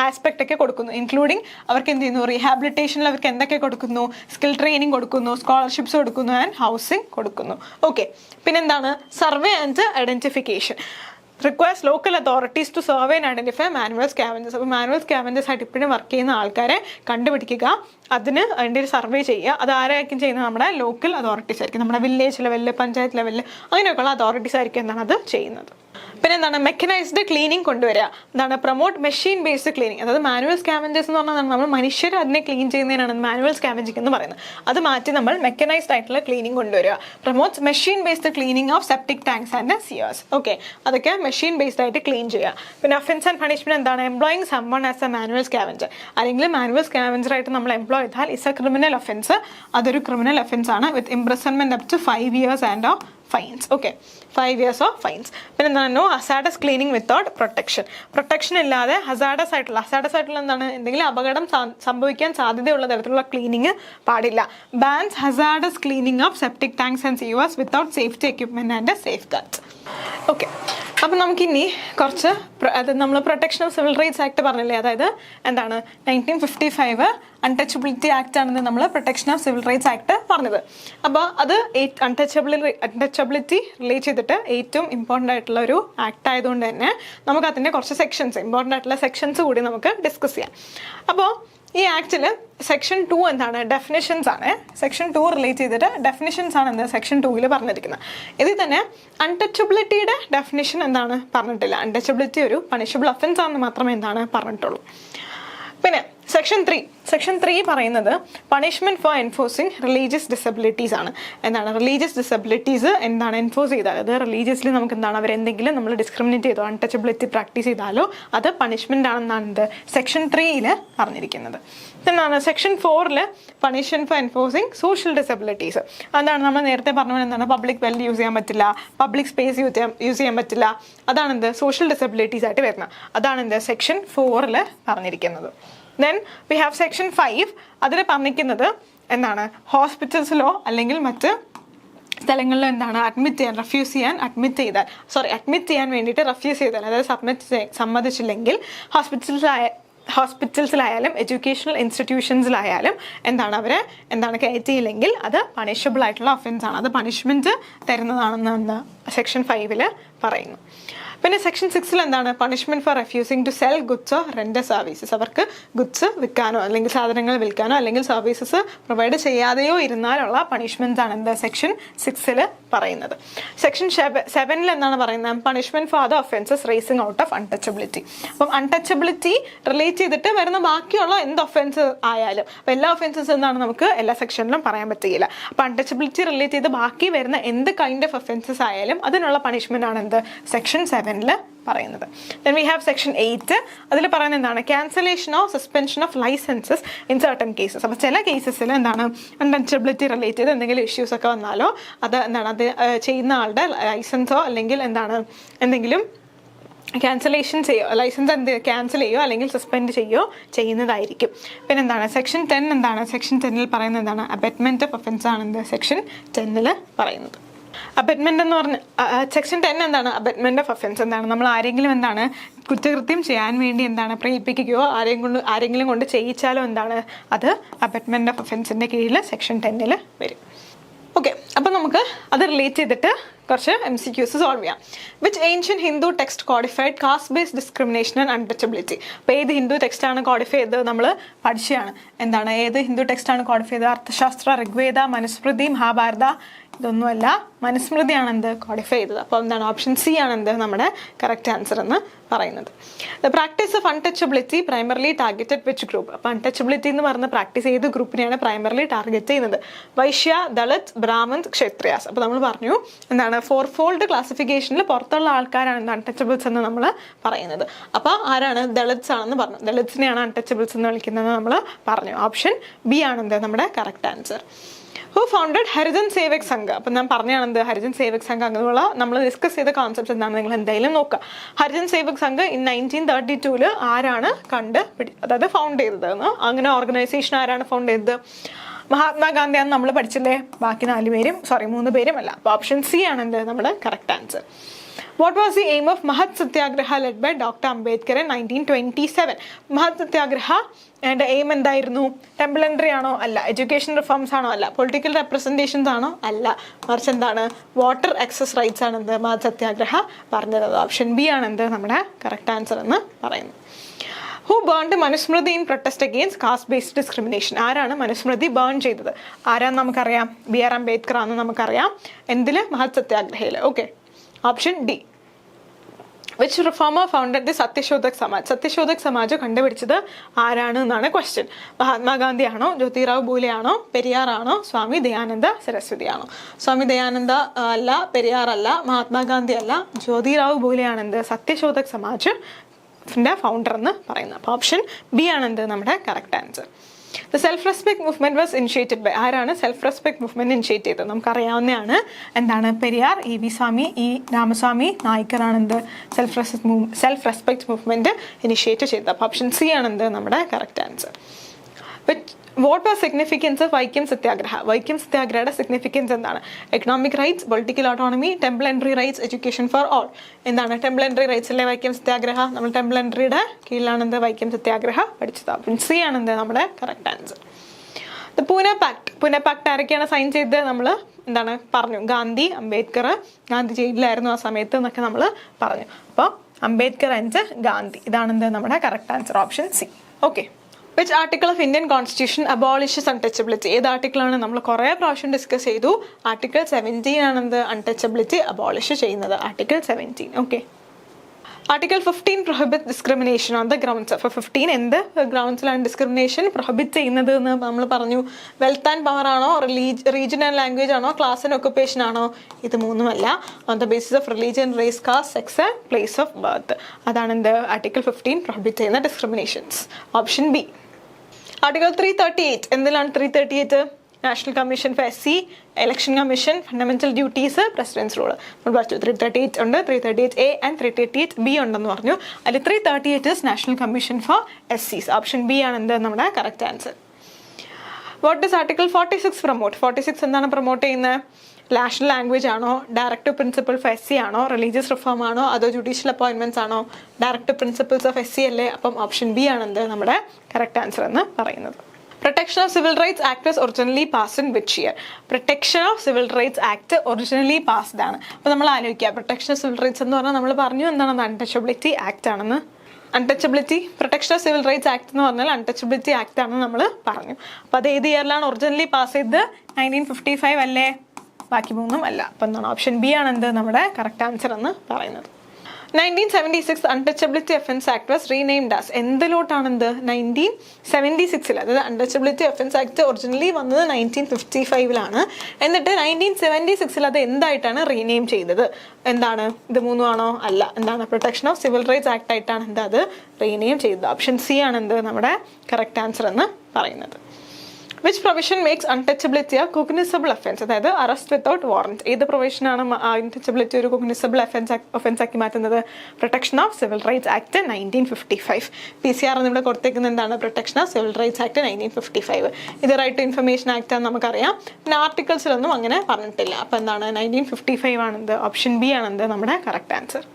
ആസ്പെക്റ്റ് ഒക്കെ കൊടുക്കുന്നു. ഇൻക്ലൂഡിങ് അവർക്ക് എന്ത് ചെയ്യുന്നു, റീഹാബിലിറ്റേഷനിൽ അവർക്ക് എന്തൊക്കെ കൊടുക്കുന്നു, സ്കിൽ ട്രെയിനിങ് കൊടുക്കുന്നു, സ്കോളർഷിപ്സ് കൊടുക്കുന്നു ആൻഡ് ഹൗസിംഗ് കൊടുക്കുന്നു. ഓക്കെ. പിന്നെന്താണ്, survey and identification requires local authorities to survey and identify manual scavengers. അപ്പോൾ മാനുവൽ സ്കാവഞ്ചേഴ്സ് ആയിട്ട് ഇപ്പോഴും വർക്ക് ചെയ്യുന്ന ആൾക്കാരെ കണ്ടുപിടിക്കുക, അതിന് അതിൻ്റെ ഒരു സർവേ ചെയ്യുക. അത് ആരായിരിക്കും ചെയ്യുന്നത്, നമ്മുടെ ലോക്കൽ അതോറിറ്റീസ് ആയിരിക്കും, നമ്മുടെ വില്ലേജ് ലെവലിൽ, പഞ്ചായത്ത് ലെവലിൽ അങ്ങനെയൊക്കെയുള്ള അതോറിറ്റീസ് ആയിരിക്കും എന്താണ് അത് ചെയ്യുന്നത്. പിന്നെ എന്താണ്, മെക്കനൈസ്ഡ് ക്ലീനിങ് കൊണ്ടുവരിക. എന്താണ്, പ്രൊമോട്ട് മെഷീൻ ബേസ്ഡ് ക്ലീനിങ്. അതായത് മാനുവൽ സ്കാവഞ്ചേഴ്സ് എന്ന് പറഞ്ഞാൽ നമ്മൾ മനുഷ്യർ അതിനെ ക്ലീൻ ചെയ്യുന്നതിനാണ് മാനുവൽ സ്കാവഞ്ചിങ് എന്ന് പറയുന്നത്. അത് മാറ്റി നമ്മൾ മെക്കനൈസ്ഡ് ആയിട്ടുള്ള ക്ലീനിങ് കൊണ്ടുവരിക. Promotes machine based cleaning of septic tanks and sewers. Okay, അതൊക്കെ മെഷീൻ ബേസ്ഡ് ആയിട്ട് ക്ലീൻ ചെയ്യുക. പിന്നെ ഒഫൻസ് ആൻഡ് പണിഷ്മെന്റ് എന്താണ്, employing someone as a manual scavenger. അല്ലെങ്കിൽ മാനുവൽ സ്കാവഞ്ചർ ആയിട്ട് നമ്മൾ എംപ്ലോയ് ചെയ്താൽ ഇറ്റ്സ് എ ക്രിമിനൽ ഒഫൻസ്. അതൊരു ക്രിമിനൽ ഒഫൻസ് ആണ്, with imprisonment up to 5 years and fines. Okay, 5 years of fines. പിന്നെ എന്താണ്, no hazardous cleaning without protection. Protection ഇല്ലാതെ hazardous ആയിട്ടുള്ള എന്താണ്, എന്തെങ്കിലും അപകടം സംഭവിക്കാൻ സാധ്യതയുള്ള തരത്തിലുള്ള ക്ലീനിങ് പാടില്ല. Bans hazardous cleaning of septic tanks and sewers without safety equipment and safeguards. Okay, അപ്പം നമുക്കിനി കുറച്ച് നമ്മൾ protection of civil rights act പറഞ്ഞില്ലേ, അതായത് എന്താണ് 1955 അൺടച്ചബിലിറ്റി ആക്ട് ആണെന്ന് നമ്മൾ protection of civil rights act പറഞ്ഞത്. അപ്പോൾ അത് അൺടച്ചബിലിറ്റി റിലേറ്റ് ചെയ്തിട്ട് ഏറ്റവും ഇമ്പോർട്ടൻ്റ് ആയിട്ടുള്ള ഒരു ആക്ട് ആയതുകൊണ്ട് തന്നെ നമുക്ക് അതിൻ്റെ കുറച്ച് സെക്ഷൻസ്, ഇമ്പോർട്ടൻ്റ് ആയിട്ടുള്ള സെക്ഷൻസ് കൂടി നമുക്ക് ഡിസ്കസ് ചെയ്യാം. അപ്പോൾ ഈ ആക്ടിൽ സെക്ഷൻ 2 എന്താണ്, ഡെഫിനിഷൻസ് ആണ്. സെക്ഷൻ 2 റിലേറ്റ് ചെയ്തിട്ട് ഡെഫിനിഷൻസ് ആണ് എന്ത് സെക്ഷൻ 2 പറഞ്ഞിരിക്കുന്നത്. ഇതിൽ തന്നെ അൺടച്ചബിലിറ്റിയുടെ ഡെഫിനിഷൻ എന്താണ് പറഞ്ഞിട്ടില്ല. അൺടച്ചബിലിറ്റി ഒരു പണിഷബിൾ ഒഫൻസ് ആണെന്ന് മാത്രമേ എന്താണ് പറഞ്ഞിട്ടുള്ളൂ. പിന്നെ സെക്ഷൻ 3 പറയുന്നത് punishment four enforcing religious disabilities ആണ്. എന്താണ് റിലീജിയസ് ഡിസബിലിറ്റീസ് എന്താണ് എൻഫോഴ്സ് ചെയ്താൽ, അത് റിലീജിയസ്ലി നമുക്ക് എന്താണ് അവരെന്തെങ്കിലും നമ്മൾ ഡിസ്ക്രിമിനേറ്റ് ചെയ്തോ അൺടച്ചബിലിറ്റി പ്രാക്ടീസ് ചെയ്താലോ അത് പണിഷ്മെന്റ് ആണെന്നാണ് സെക്ഷൻ 3 പറഞ്ഞിരിക്കുന്നത്. എന്താണ് section 4 punishment for enforcing social disabilities. അതാണ് നമ്മൾ നേരത്തെ പറഞ്ഞത്, എന്താണ് പബ്ലിക് വെൽ യൂസ് ചെയ്യാൻ പറ്റില്ല, പബ്ലിക് സ്പേസ് യൂസ് ചെയ്യാൻ പറ്റില്ല, അതാണ് എന്ത് സോഷ്യൽ ഡിസബിലിറ്റീസ് ആയിട്ട് വരുന്നത്. അതാണ് എന്ത് സെക്ഷൻ 4 പറഞ്ഞിരിക്കുന്നത്. Then we have section 5. അതിൽ പറഞ്ഞിരിക്കുന്നത് എന്താണ് ഹോസ്പിറ്റൽസിലോ അല്ലെങ്കിൽ മറ്റ് സ്ഥലങ്ങളിലോ എന്താണ് അഡ്മിറ്റ് ചെയ്യാൻ വേണ്ടിയിട്ട് റെഫ്യൂസ് ചെയ്താൽ, അതായത് സമ്മതിച്ചില്ലെങ്കിൽ ഹോസ്പിറ്റൽസിലായാലും എഡ്യൂക്കേഷണൽ ഇൻസ്റ്റിറ്റ്യൂഷൻസിലായാലും എന്താണ് അവരെ കയറ്റിയില്ലെങ്കിൽ അത് പണിഷബിൾ ആയിട്ടുള്ള ഒഫൻസ് ആണ്, അത് പണിഷ്മെന്റ് തരുന്നതാണെന്ന് സെക്ഷൻ 5 പറയുന്നു. പിന്നെ സെക്ഷൻ 6 എന്താണ് punishment for refusing to sell ഗുഡ്സോ റെൻഡർ സർവീസസ്. അവർക്ക് ഗുഡ്സ് വിൽക്കാനോ അല്ലെങ്കിൽ സാധനങ്ങൾ വിൽക്കാനോ അല്ലെങ്കിൽ സർവീസസ് പ്രൊവൈഡ് ചെയ്യാതെയോ ഇരുന്നാലുള്ള പണിഷ്മെന്റ് ആണ് എന്താ സെക്ഷൻ 6 പറയുന്നത്. സെക്ഷൻ 7 എന്താണ് പറയുന്നത്, punishment for other offences arising out of untouchability. അപ്പം അൺടച്ചബിലിറ്റി റിലേറ്റ് ചെയ്തിട്ട് വരുന്ന ബാക്കിയുള്ള എന്ത് ഒഫൻസ് ആയാലും, അപ്പം എല്ലാ ഒഫൻസസ് എന്താണ് നമുക്ക് എല്ലാ സെക്ഷനിലും പറയാൻ പറ്റില്ല. അപ്പം അൺടച്ചബിലിറ്റി റിലേറ്റ് ചെയ്ത് ബാക്കി വരുന്ന എന്ത് കൈൻഡ് ഓഫ് ഒഫൻസസ് ആയാലും അതിനുള്ള പണിഷ്മെന്റ് ആണ് എന്ത് സെക്ഷൻ 7 പറയുന്നത്. Then we have section 8. അതിൽ പറയുന്നത് എന്താണ് cancellation of suspension of licences in certain cases. അപ്പോൾ ചില കേസസിൽ എന്താണ് അൺടച്ചബിലിറ്റി റിലേറ്റ് ചെയ്ത് എന്തെങ്കിലും ഇഷ്യൂസ് ഒക്കെ വന്നാലോ അത് എന്താണ് അത് ചെയ്യുന്ന ആളുടെ ലൈസൻസോ അല്ലെങ്കിൽ എന്തെങ്കിലും ക്യാൻസലേഷൻ ലൈസൻസ് ക്യാൻസൽ ചെയ്യുകയോ അല്ലെങ്കിൽ സസ്പെൻഡ് ചെയ്യുകയോ ചെയ്യുന്നതായിരിക്കും. പിന്നെ എന്താണ് സെക്ഷൻ 10 സെക്ഷൻ 10 പറയുന്നത് എന്താണ് അബറ്റ്മെന്റ് ഓഫ് ഒഫൻസ് ആണ് സെക്ഷൻ 10 പറയുന്നത്. അബറ്റ്മെന്റ് എന്ന് പറഞ്ഞ സെക്ഷൻ 10 എന്താണ് അബറ്റ്മെന്റ് ഓഫ് ഒഫൻസ്. എന്താണ് നമ്മൾ ആരെങ്കിലും കുറ്റകൃത്യം ചെയ്യാൻ വേണ്ടി പ്രേരിപ്പിക്കുകയോ ആരെങ്കിലും കൊണ്ട് ചെയ്യിച്ചാലോ അത് അബറ്റ്മെന്റ് ഓഫ് ഒഫൻസിന്റെ കീഴിൽ സെക്ഷൻ 10 വരും. ഓക്കെ, അപ്പം നമുക്ക് അത് റിലേറ്റ് ചെയ്തിട്ട് കുറച്ച് MCQs സോൾവ് ചെയ്യാം. Which ancient Hindu text codified caste based discrimination and untouchability. അപ്പോൾ ഏത് ഹിന്ദു ടെക്സ്റ്റാണ് കോഡിഫൈ ചെയ്തത് നമ്മൾ പഠിച്ചതാണ്. ഏത് ഹിന്ദു ടെക്സ്റ്റാണ് കോഡിഫൈ ചെയ്തത്? അർത്ഥശാസ്ത്ര, ഋഗ്വേദ, മനുസ്മൃതി, മഹാഭാരത. ഇതൊന്നുമല്ല, മനുസ്മൃതിയാണ് കോഡിഫൈ ചെയ്തത്. അപ്പോൾ ഓപ്ഷൻ C ആണ് നമ്മുടെ കറക്റ്റ് ആൻസർ എന്ന് പറയുന്നത്. The practice of untouchability primarily targeted which group. അപ്പോൾ അൺടച്ചബിലിറ്റി എന്ന് പറഞ്ഞ പ്രാക്ടീസ് ചെയ്ത ഗ്രൂപ്പിനെയാണ് പ്രൈമർലി ടാർഗറ്റ് ചെയ്യുന്നത്? വൈശ്യ, ദളിത്, ബ്രാഹ്മൺസ്, ക്ഷത്രിയാസ്. അപ്പോൾ നമ്മൾ പറഞ്ഞു 4 ഫോൾഡ് ക്ലാസിഫിക്കേഷനിൽ പുറത്തുള്ള ആൾക്കാരാണ് അൺടച്ചബിൾസ് എന്ന് നമ്മൾ പറയുന്നത്. അപ്പോൾ ആരാണ്? ദളിത്സ് ആണെന്ന് പറഞ്ഞു. ദളിത്സിനെയാണ് അൺടച്ചബിൾസ് എന്ന് വിളിക്കുന്നത് നമ്മൾ പറഞ്ഞു. ഓപ്ഷൻ B ആണ് നമ്മുടെ correct answer. Who founded Harijan Sevak Sangh. അപ്പം ഞാൻ പറഞ്ഞതാണ് എന്ത് ഹരിജൻ സേവക് സംഘ് അങ്ങനെയുള്ള നമ്മൾ ഡിസ്കസ് ചെയ്ത കോൺസെപ്റ്റ്സ് എന്താണ് നിങ്ങൾ എന്തായാലും നോക്കുക. ഹരിജൻ സേവക് സംഘ് 1932 ആരാണ് അതായത് ഫൗണ്ട് ചെയ്തതെന്ന്, അങ്ങനെ ഓർഗനൈസേഷൻ ആരാണ് ഫൗണ്ട് ചെയ്തത്? മഹാത്മാഗാന്ധിയാണെന്ന് നമ്മൾ പഠിച്ചില്ലേ, ബാക്കി 3 പേരും അല്ല. അപ്പോൾ ഓപ്ഷൻ സി ആണ് എന്ത് നമ്മുടെ correct answer. What was the aim of Mahat Satyagraha led by Dr. Ambedkar in 1927? Mahat Satyagraha and aim എന്തായിരുന്നു? ടെമ്പിൾ എൻട്രി ആണോ? അല്ല. എഡ്യൂക്കേഷൻ റിഫോംസ് ആണോ? അല്ല. പൊളിറ്റിക്കൽ റെപ്രസെൻറ്റേഷൻസ് ആണോ? അല്ല. മറിച്ച് എന്താണ്? വാട്ടർ ആക്സസ് റൈറ്റ്സ് ആണ് എന്ത് മഹത് സത്യാഗ്രഹ പറഞ്ഞത്. ഓപ്ഷൻ ബി ആണ് എന്ത് നമ്മുടെ കറക്റ്റ് ആൻസർ എന്ന് പറയുന്നത്. Who burned Manusmriti in protest against caste based discrimination? ആരാണ് മനുസ്മൃതി ബേൺ ചെയ്തത്? ആരാന്ന് നമുക്കറിയാം, BR അംബേദ്കർ ആണെന്ന് നമുക്കറിയാം. എന്തില്? മഹത് സത്യാഗ്രഹയിൽ. Okay, option D. Which reformer founded the Satyashodhak Samaj? Satyashodhak Samaj കണ്ടുപിടിച്ചത് ആരാണ് എന്നാണ് ക്വസ്റ്റ്യൻ. മഹാത്മാഗാന്ധി ആണോ, ജ്യോതിറാവ് പൂലെ ആണോ, പെരിയാർ ആണോ, സ്വാമി ദയാനന്ദ സരസ്വതി ആണോ? സ്വാമി ദയാനന്ദ അല്ല, പെരിയാർ അല്ല, മഹാത്മാഗാന്ധി അല്ല, ജ്യോതിറാവ് പൂലെ ആണെന്ത് സത്യശോധക് സമാജ് ഫൗണ്ടർ എന്ന് പറയുന്നത്. അപ്പോൾ ഓപ്ഷൻ ബി ആണെന്ത് നമ്മുടെ correct answer. The self respect movement was initiated by? ആരാണ് സെൽഫ് റെസ്പെക്ട് മൂവ്മെന്റ് ഇനിഷ്യേറ്റ് ചെയ്തത്? നമുക്കറിയാവുന്നതാണ്. എന്താണ്? പെരിയാർ, EV സ്വാമി, രാമസ്വാമി നായ്ക്കർ ആണെന്ത് സെൽഫ് റെസ്പെക്ട് മൂവ്മെന്റ് ഇനിഷ്യേറ്റ് ചെയ്തത്. അപ്പോൾ ഓപ്ഷൻ സി ആണെന്ത് നമ്മുടെ correct answer. What was significance of Vaikom Satyagraha? Vaikom സത്യാഗ്രഹയുടെ സിഗ്നിഫിക്കൻസ് എന്താണ്? Economic rights, political autonomy, temple entry rights, education for all. എന്താണ്? ടെമ്പിൾ എൻട്രി റൈറ്റ്സ് അല്ലേ വൈക്കം സത്യാഗ്രഹ? നമ്മൾ ടെമ്പിൾ എൻട്രിയുടെ കീഴിലാണ് എന്ത് വൈക്കം സത്യാഗ്രഹ പഠിച്ചത്. ഓപ്ഷൻ സി ആണെന്ത് നമ്മുടെ കറക്റ്റ് ആൻസർ. പൂനെ പാക്ട് ആരൊക്കെയാണ് സൈൻ ചെയ്തത്? നമ്മൾ എന്താണ് പറഞ്ഞു? ഗാന്ധി, അംബേദ്കർ. ഗാന്ധി ജയിലിലായിരുന്നു ആ സമയത്ത് എന്നൊക്കെ നമ്മൾ പറഞ്ഞു. അപ്പോൾ അംബേദ്കർ ആൻഡ് ഗാന്ധി, ഇതാണെന്ത് നമ്മുടെ correct answer. Option C. Okay. Which article of Indian Constitution abolishes untouchability? ഏത് ആർട്ടിക്കിളാണ് നമ്മൾ കുറേ പ്രാവശ്യം ഡിസ്കസ് ചെയ്തു? ആർട്ടിക്കിൾ 17 ആണെന്ത് അൺടച്ചബിലിറ്റി അബോളിഷ് ചെയ്യുന്നത്. Article 17. Okay. Article 15 prohibit discrimination on the grounds. അപ്പോൾ 15 എന്ത് ഗ്രൗണ്ട്സിലാണ് ഡിസ്ക്രിമിനേഷൻ പ്രൊഹിബിറ്റ് ചെയ്യുന്നത് എന്ന് നമ്മൾ പറഞ്ഞു. വെൽത്ത് ആൻഡ് പവർ ആണോ, റീജിയൻ ആൻഡ് ലാംഗ്വേജ് ആണോ, ക്ലാസ് ആൻഡ് ഒക്കുപ്പേഷൻ ആണോ? ഇത് മൂന്നുമല്ല. On the basis of religion, race, caste, sex and place of birth. അതാണ് എന്ത് ആർട്ടിക്കിൾ 15 പ്രൊഹിബിറ്റ് ചെയ്യുന്ന ഡിസ്ക്രിമിനേഷൻസ്. Option B. ആർട്ടിക്കിൾ 338 എന്തിലാണ്? 338 national commission for SC, election commission, fundamental duties, president's rule. നമ്മൾ പറഞ്ഞു 338 ഉണ്ട്, 338A ആൻഡ് 338B ഉണ്ടെന്ന് പറഞ്ഞു. അതിൽ 338 national commission four SCs. Option B ആണ് എന്ത് നമ്മുടെ correct answer. What does article 46 promote? 46 എന്താണ് പ്രൊമോട്ട് ചെയ്യുന്നത്? നാഷണൽ ലാംഗ്വേജ് ആണോ, ഡയറക്റ്റീവ് പ്രിൻസിപ്പിൾ ഫോർ SC ആണോ, റിലീജിയസ് റിഫോം ആണോ, അതോ ജുഡീഷ്യൽ അപ്പോയിൻമെന്റ്സ് ആണോ? ഡയറക്റ്റീവ് പ്രിൻസിപ്പിൾസ് ഓഫ് SC അല്ലേ? അപ്പം ഓപ്ഷൻ ബി ആണെന്ത് നമ്മുടെ കറക്റ്റ് ആൻസർ എന്ന് പറയുന്നത്. Protection of civil rights act was originally passed in which year? Protection of civil rights act originally passed ആണ്. അപ്പോൾ നമ്മൾ ആലോചിക്കുക, പ്രൊട്ടക്ഷൻ ഓഫ് സിവിൽ റൈറ്റ്സ് എന്ന് പറഞ്ഞാൽ നമ്മൾ പറഞ്ഞു എന്താണ്? അൺടച്ചബിലിറ്റി ആക്ട് ആണെന്ന്. Protection of civil rights act എന്ന് പറഞ്ഞാൽ അൺടച്ചബിലിറ്റി ആക്ട് ആണെന്ന് നമ്മൾ പറഞ്ഞു. അപ്പോൾ അത് ഏത് ഇയറിലാണ് ഒറിജിനലി പാസ് ചെയ്തത്? 1955 അല്ലേ? ബാക്കി മൂന്നും അല്ല. അപ്പം എന്താണ്? ഓപ്ഷൻ ബി ആണ് എന്ത് നമ്മുടെ കറക്റ്റ് ആൻസർ എന്ന് പറയുന്നത്. 1976 untouchability offence act was renamed as? എന്തിലോട്ടാണെന്ത്? 1976 അതായത് അൺടച്ചബിലിറ്റി ഒഫൻസ് ആക്ട് ഒറിജിനലി വന്നത് 1955 എന്നിട്ട് 1976 അത് എന്തായിട്ടാണ് റീനെയിം ചെയ്തത്? എന്താണ്? ഇത് മൂന്നും ആണോ? അല്ല. എന്താണ്? Protection of civil rights act ആയിട്ടാണ് എന്താ അത് റീനെയിം ചെയ്തത്. ഓപ്ഷൻ സി ആണ് എന്ത് നമ്മുടെ കറക്റ്റ് ആൻസർ എന്ന് പറയുന്നത്. Which provision makes untouchability a cognizable offence? അതായത് അറസ്റ്റ് വിത്തൗട്ട് വാറന്റ്. ഏത് പ്രൊവിഷനാണ് അൺടച്ചബിലിറ്റി ഒരു കോഗ്നിസബിൾ ഒഫൻസ് ആക്കി മാറ്റുന്നത്? Protection of civil rights act 1955. PCR എന്നിവിടെ കൊടുത്തേക്കുന്നത് എന്താണ്? Protection of civil rights act 1955. ഇത് റൈറ്റ് ടു ഇൻഫർമേഷൻ ആക്ട് ആണെന്ന് നമുക്കറിയാം. പിന്നെ ആർട്ടിക്കിൾസിലൊന്നും അങ്ങനെ പറഞ്ഞിട്ടില്ല. അപ്പോൾ എന്താണ്? 1955 ആണെന്ത്? ഓപ്ഷൻ ബി ആണെന്ത് നമ്മുടെ correct answer.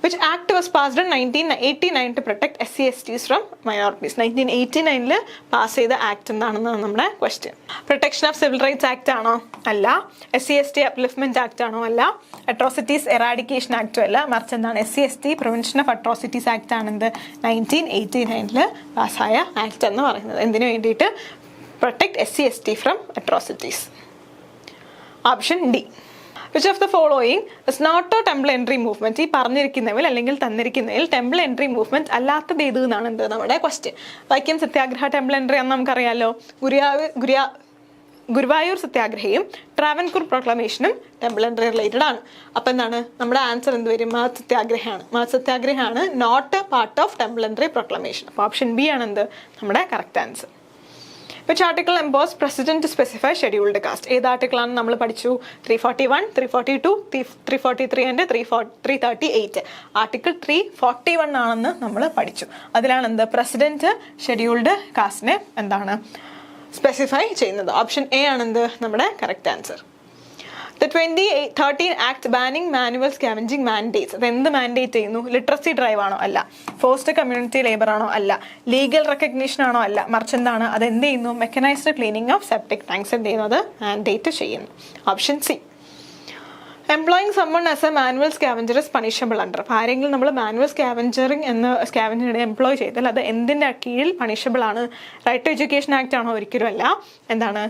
Which act was passed in 1989 to protect SC/STs from minorities? 1989 pass ചെയ്ത ആക്ട് എന്താണെന്നാണ് നമ്മുടെ question. Protection of civil rights act ആണോ? അല്ല. SC/ST അപ്ലിഫ്റ്റ്മെന്റ് ആക്ട് ആണോ? അല്ല. അട്രോസിറ്റീസ് എറാഡിക്കേഷൻ ആക്ടും അല്ല. മറിച്ച് എന്താണ്? SC/ST prevention of atrocities act ആണെന്ത് 1989 പാസ്സായ ആക്ട് എന്ന് പറയുന്നത്. എന്തിനു വേണ്ടിയിട്ട്? Protect SC/ST from atrocities. Option D. Which of the following is not a temple entry movement? ഈ പറഞ്ഞിരിക്കുന്നതിൽ അല്ലെങ്കിൽ തന്നിരിക്കുന്നതിൽ ടെമ്പിൾ എൻട്രി മൂവ്മെന്റ് അല്ലാത്തത് ഏത് എന്നാണ് എന്ത് നമ്മുടെ question. Vaikom Satyagraha temple entry ആണെന്ന് നമുക്കറിയാലോ. ഗുരുവായൂർ സത്യാഗ്രഹയും ട്രാവൻകൂർ പ്രൊക്ലമേഷനും ടെമ്പിൾ എൻട്രി റിലേറ്റഡ് ആണ്. അപ്പം എന്താണ് നമ്മുടെ ആൻസർ? എന്ത് വരും? മഹത് സത്യാഗ്രഹമാണ്. മഹത് സത്യാഗ്രഹമാണ് not part of temple entry proclamation. അപ്പോൾ ഓപ്ഷൻ ബി ആണ് എന്ത് നമ്മുടെ correct answer. Which article empowers president to specify scheduled caste? ഏത് ആർട്ടിക്കിളാണ് നമ്മൾ പഠിച്ചു? 341, 342, 343 ആൻഡ് 338. ആർട്ടിക്കിൾ 341 ആണെന്ന് നമ്മൾ പഠിച്ചു. അതിലാണ് എന്ത് പ്രസിഡന്റ് ഷെഡ്യൂൾഡ് കാസ്റ്റിനെ എന്താണ് സ്പെസിഫൈ ചെയ്യുന്നത്. ഓപ്ഷൻ എ ആണെന്ത് നമ്മുടെ correct answer. The 2013 Act banning manual scavenging mandates. അത് എന്ത് മാൻഡേറ്റ് ചെയ്യുന്നു? ലിറ്ററസി ഡ്രൈവ് ആണോ? അല്ല. ഫോഴ്സ്ഡ് കമ്മ്യൂണിറ്റി ലേബർ ആണോ? അല്ല. ലീഗൽ റെക്കഗ്നീഷൻ ആണോ? അല്ല. മറിച്ച് എന്താണ്? അത് എന്ത് ചെയ്യുന്നു? Mechanised cleaning of septic tanks എന്ത് ചെയ്യുന്നു? അത് മാൻഡേറ്റ് ചെയ്യുന്നു. Option C. Employing someone as a manual scavenger is punishable under. അപ്പോൾ ആരെങ്കിലും നമ്മൾ മാനുവൽ സ്കാവഞ്ചറിങ് എന്ന സ്കാവഞ്ചറിനെ എംപ്ലോയ് ചെയ്താൽ അത് എന്തിൻ്റെ കീഴിൽ പണിഷബിൾ ആണ്? റൈറ്റ് ടു എഡ്യൂക്കേഷൻ ആക്ട് ആണോ? ഒരിക്കലും അല്ല. എന്താണ്?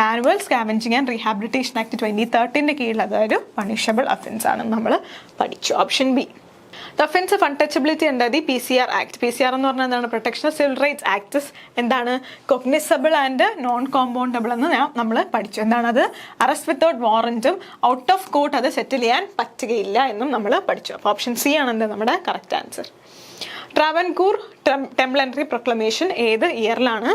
Manual scavenging and rehabilitation act 2013 കീഴിൽ അതൊരു പണിഷബിൾ അഫൻസ് ആണെന്ന് നമ്മൾ പഠിച്ചു. Option B. The offense of untouchability under the PCR Act. PCR എന്ന് പറഞ്ഞാൽ എന്താണ്? Protection of civil rights acts എന്താണ്? കൊഗ്നിസബിൾ ആൻഡ് നോൺ കോമ്പൗണ്ടബിൾ എന്ന് നമ്മൾ പഠിച്ചു. എന്താണ് അത്? അറസ്റ്റ് വിത്തൗട്ട് വാറന്റും ഔട്ട് ഓഫ് കോർട്ട് അത് സെറ്റിൽ ചെയ്യാൻ പറ്റുകയില്ല എന്നും നമ്മൾ പഠിച്ചു. അപ്പോൾ ഓപ്ഷൻ സി ആണ് എന്ത് നമ്മുടെ കറക്റ്റ് ആൻസർ. ട്രാവൻകൂർ ടെംപ്ലൻറി പ്രൊക്ലമേഷൻ ഏത് ഇയറിലാണ്?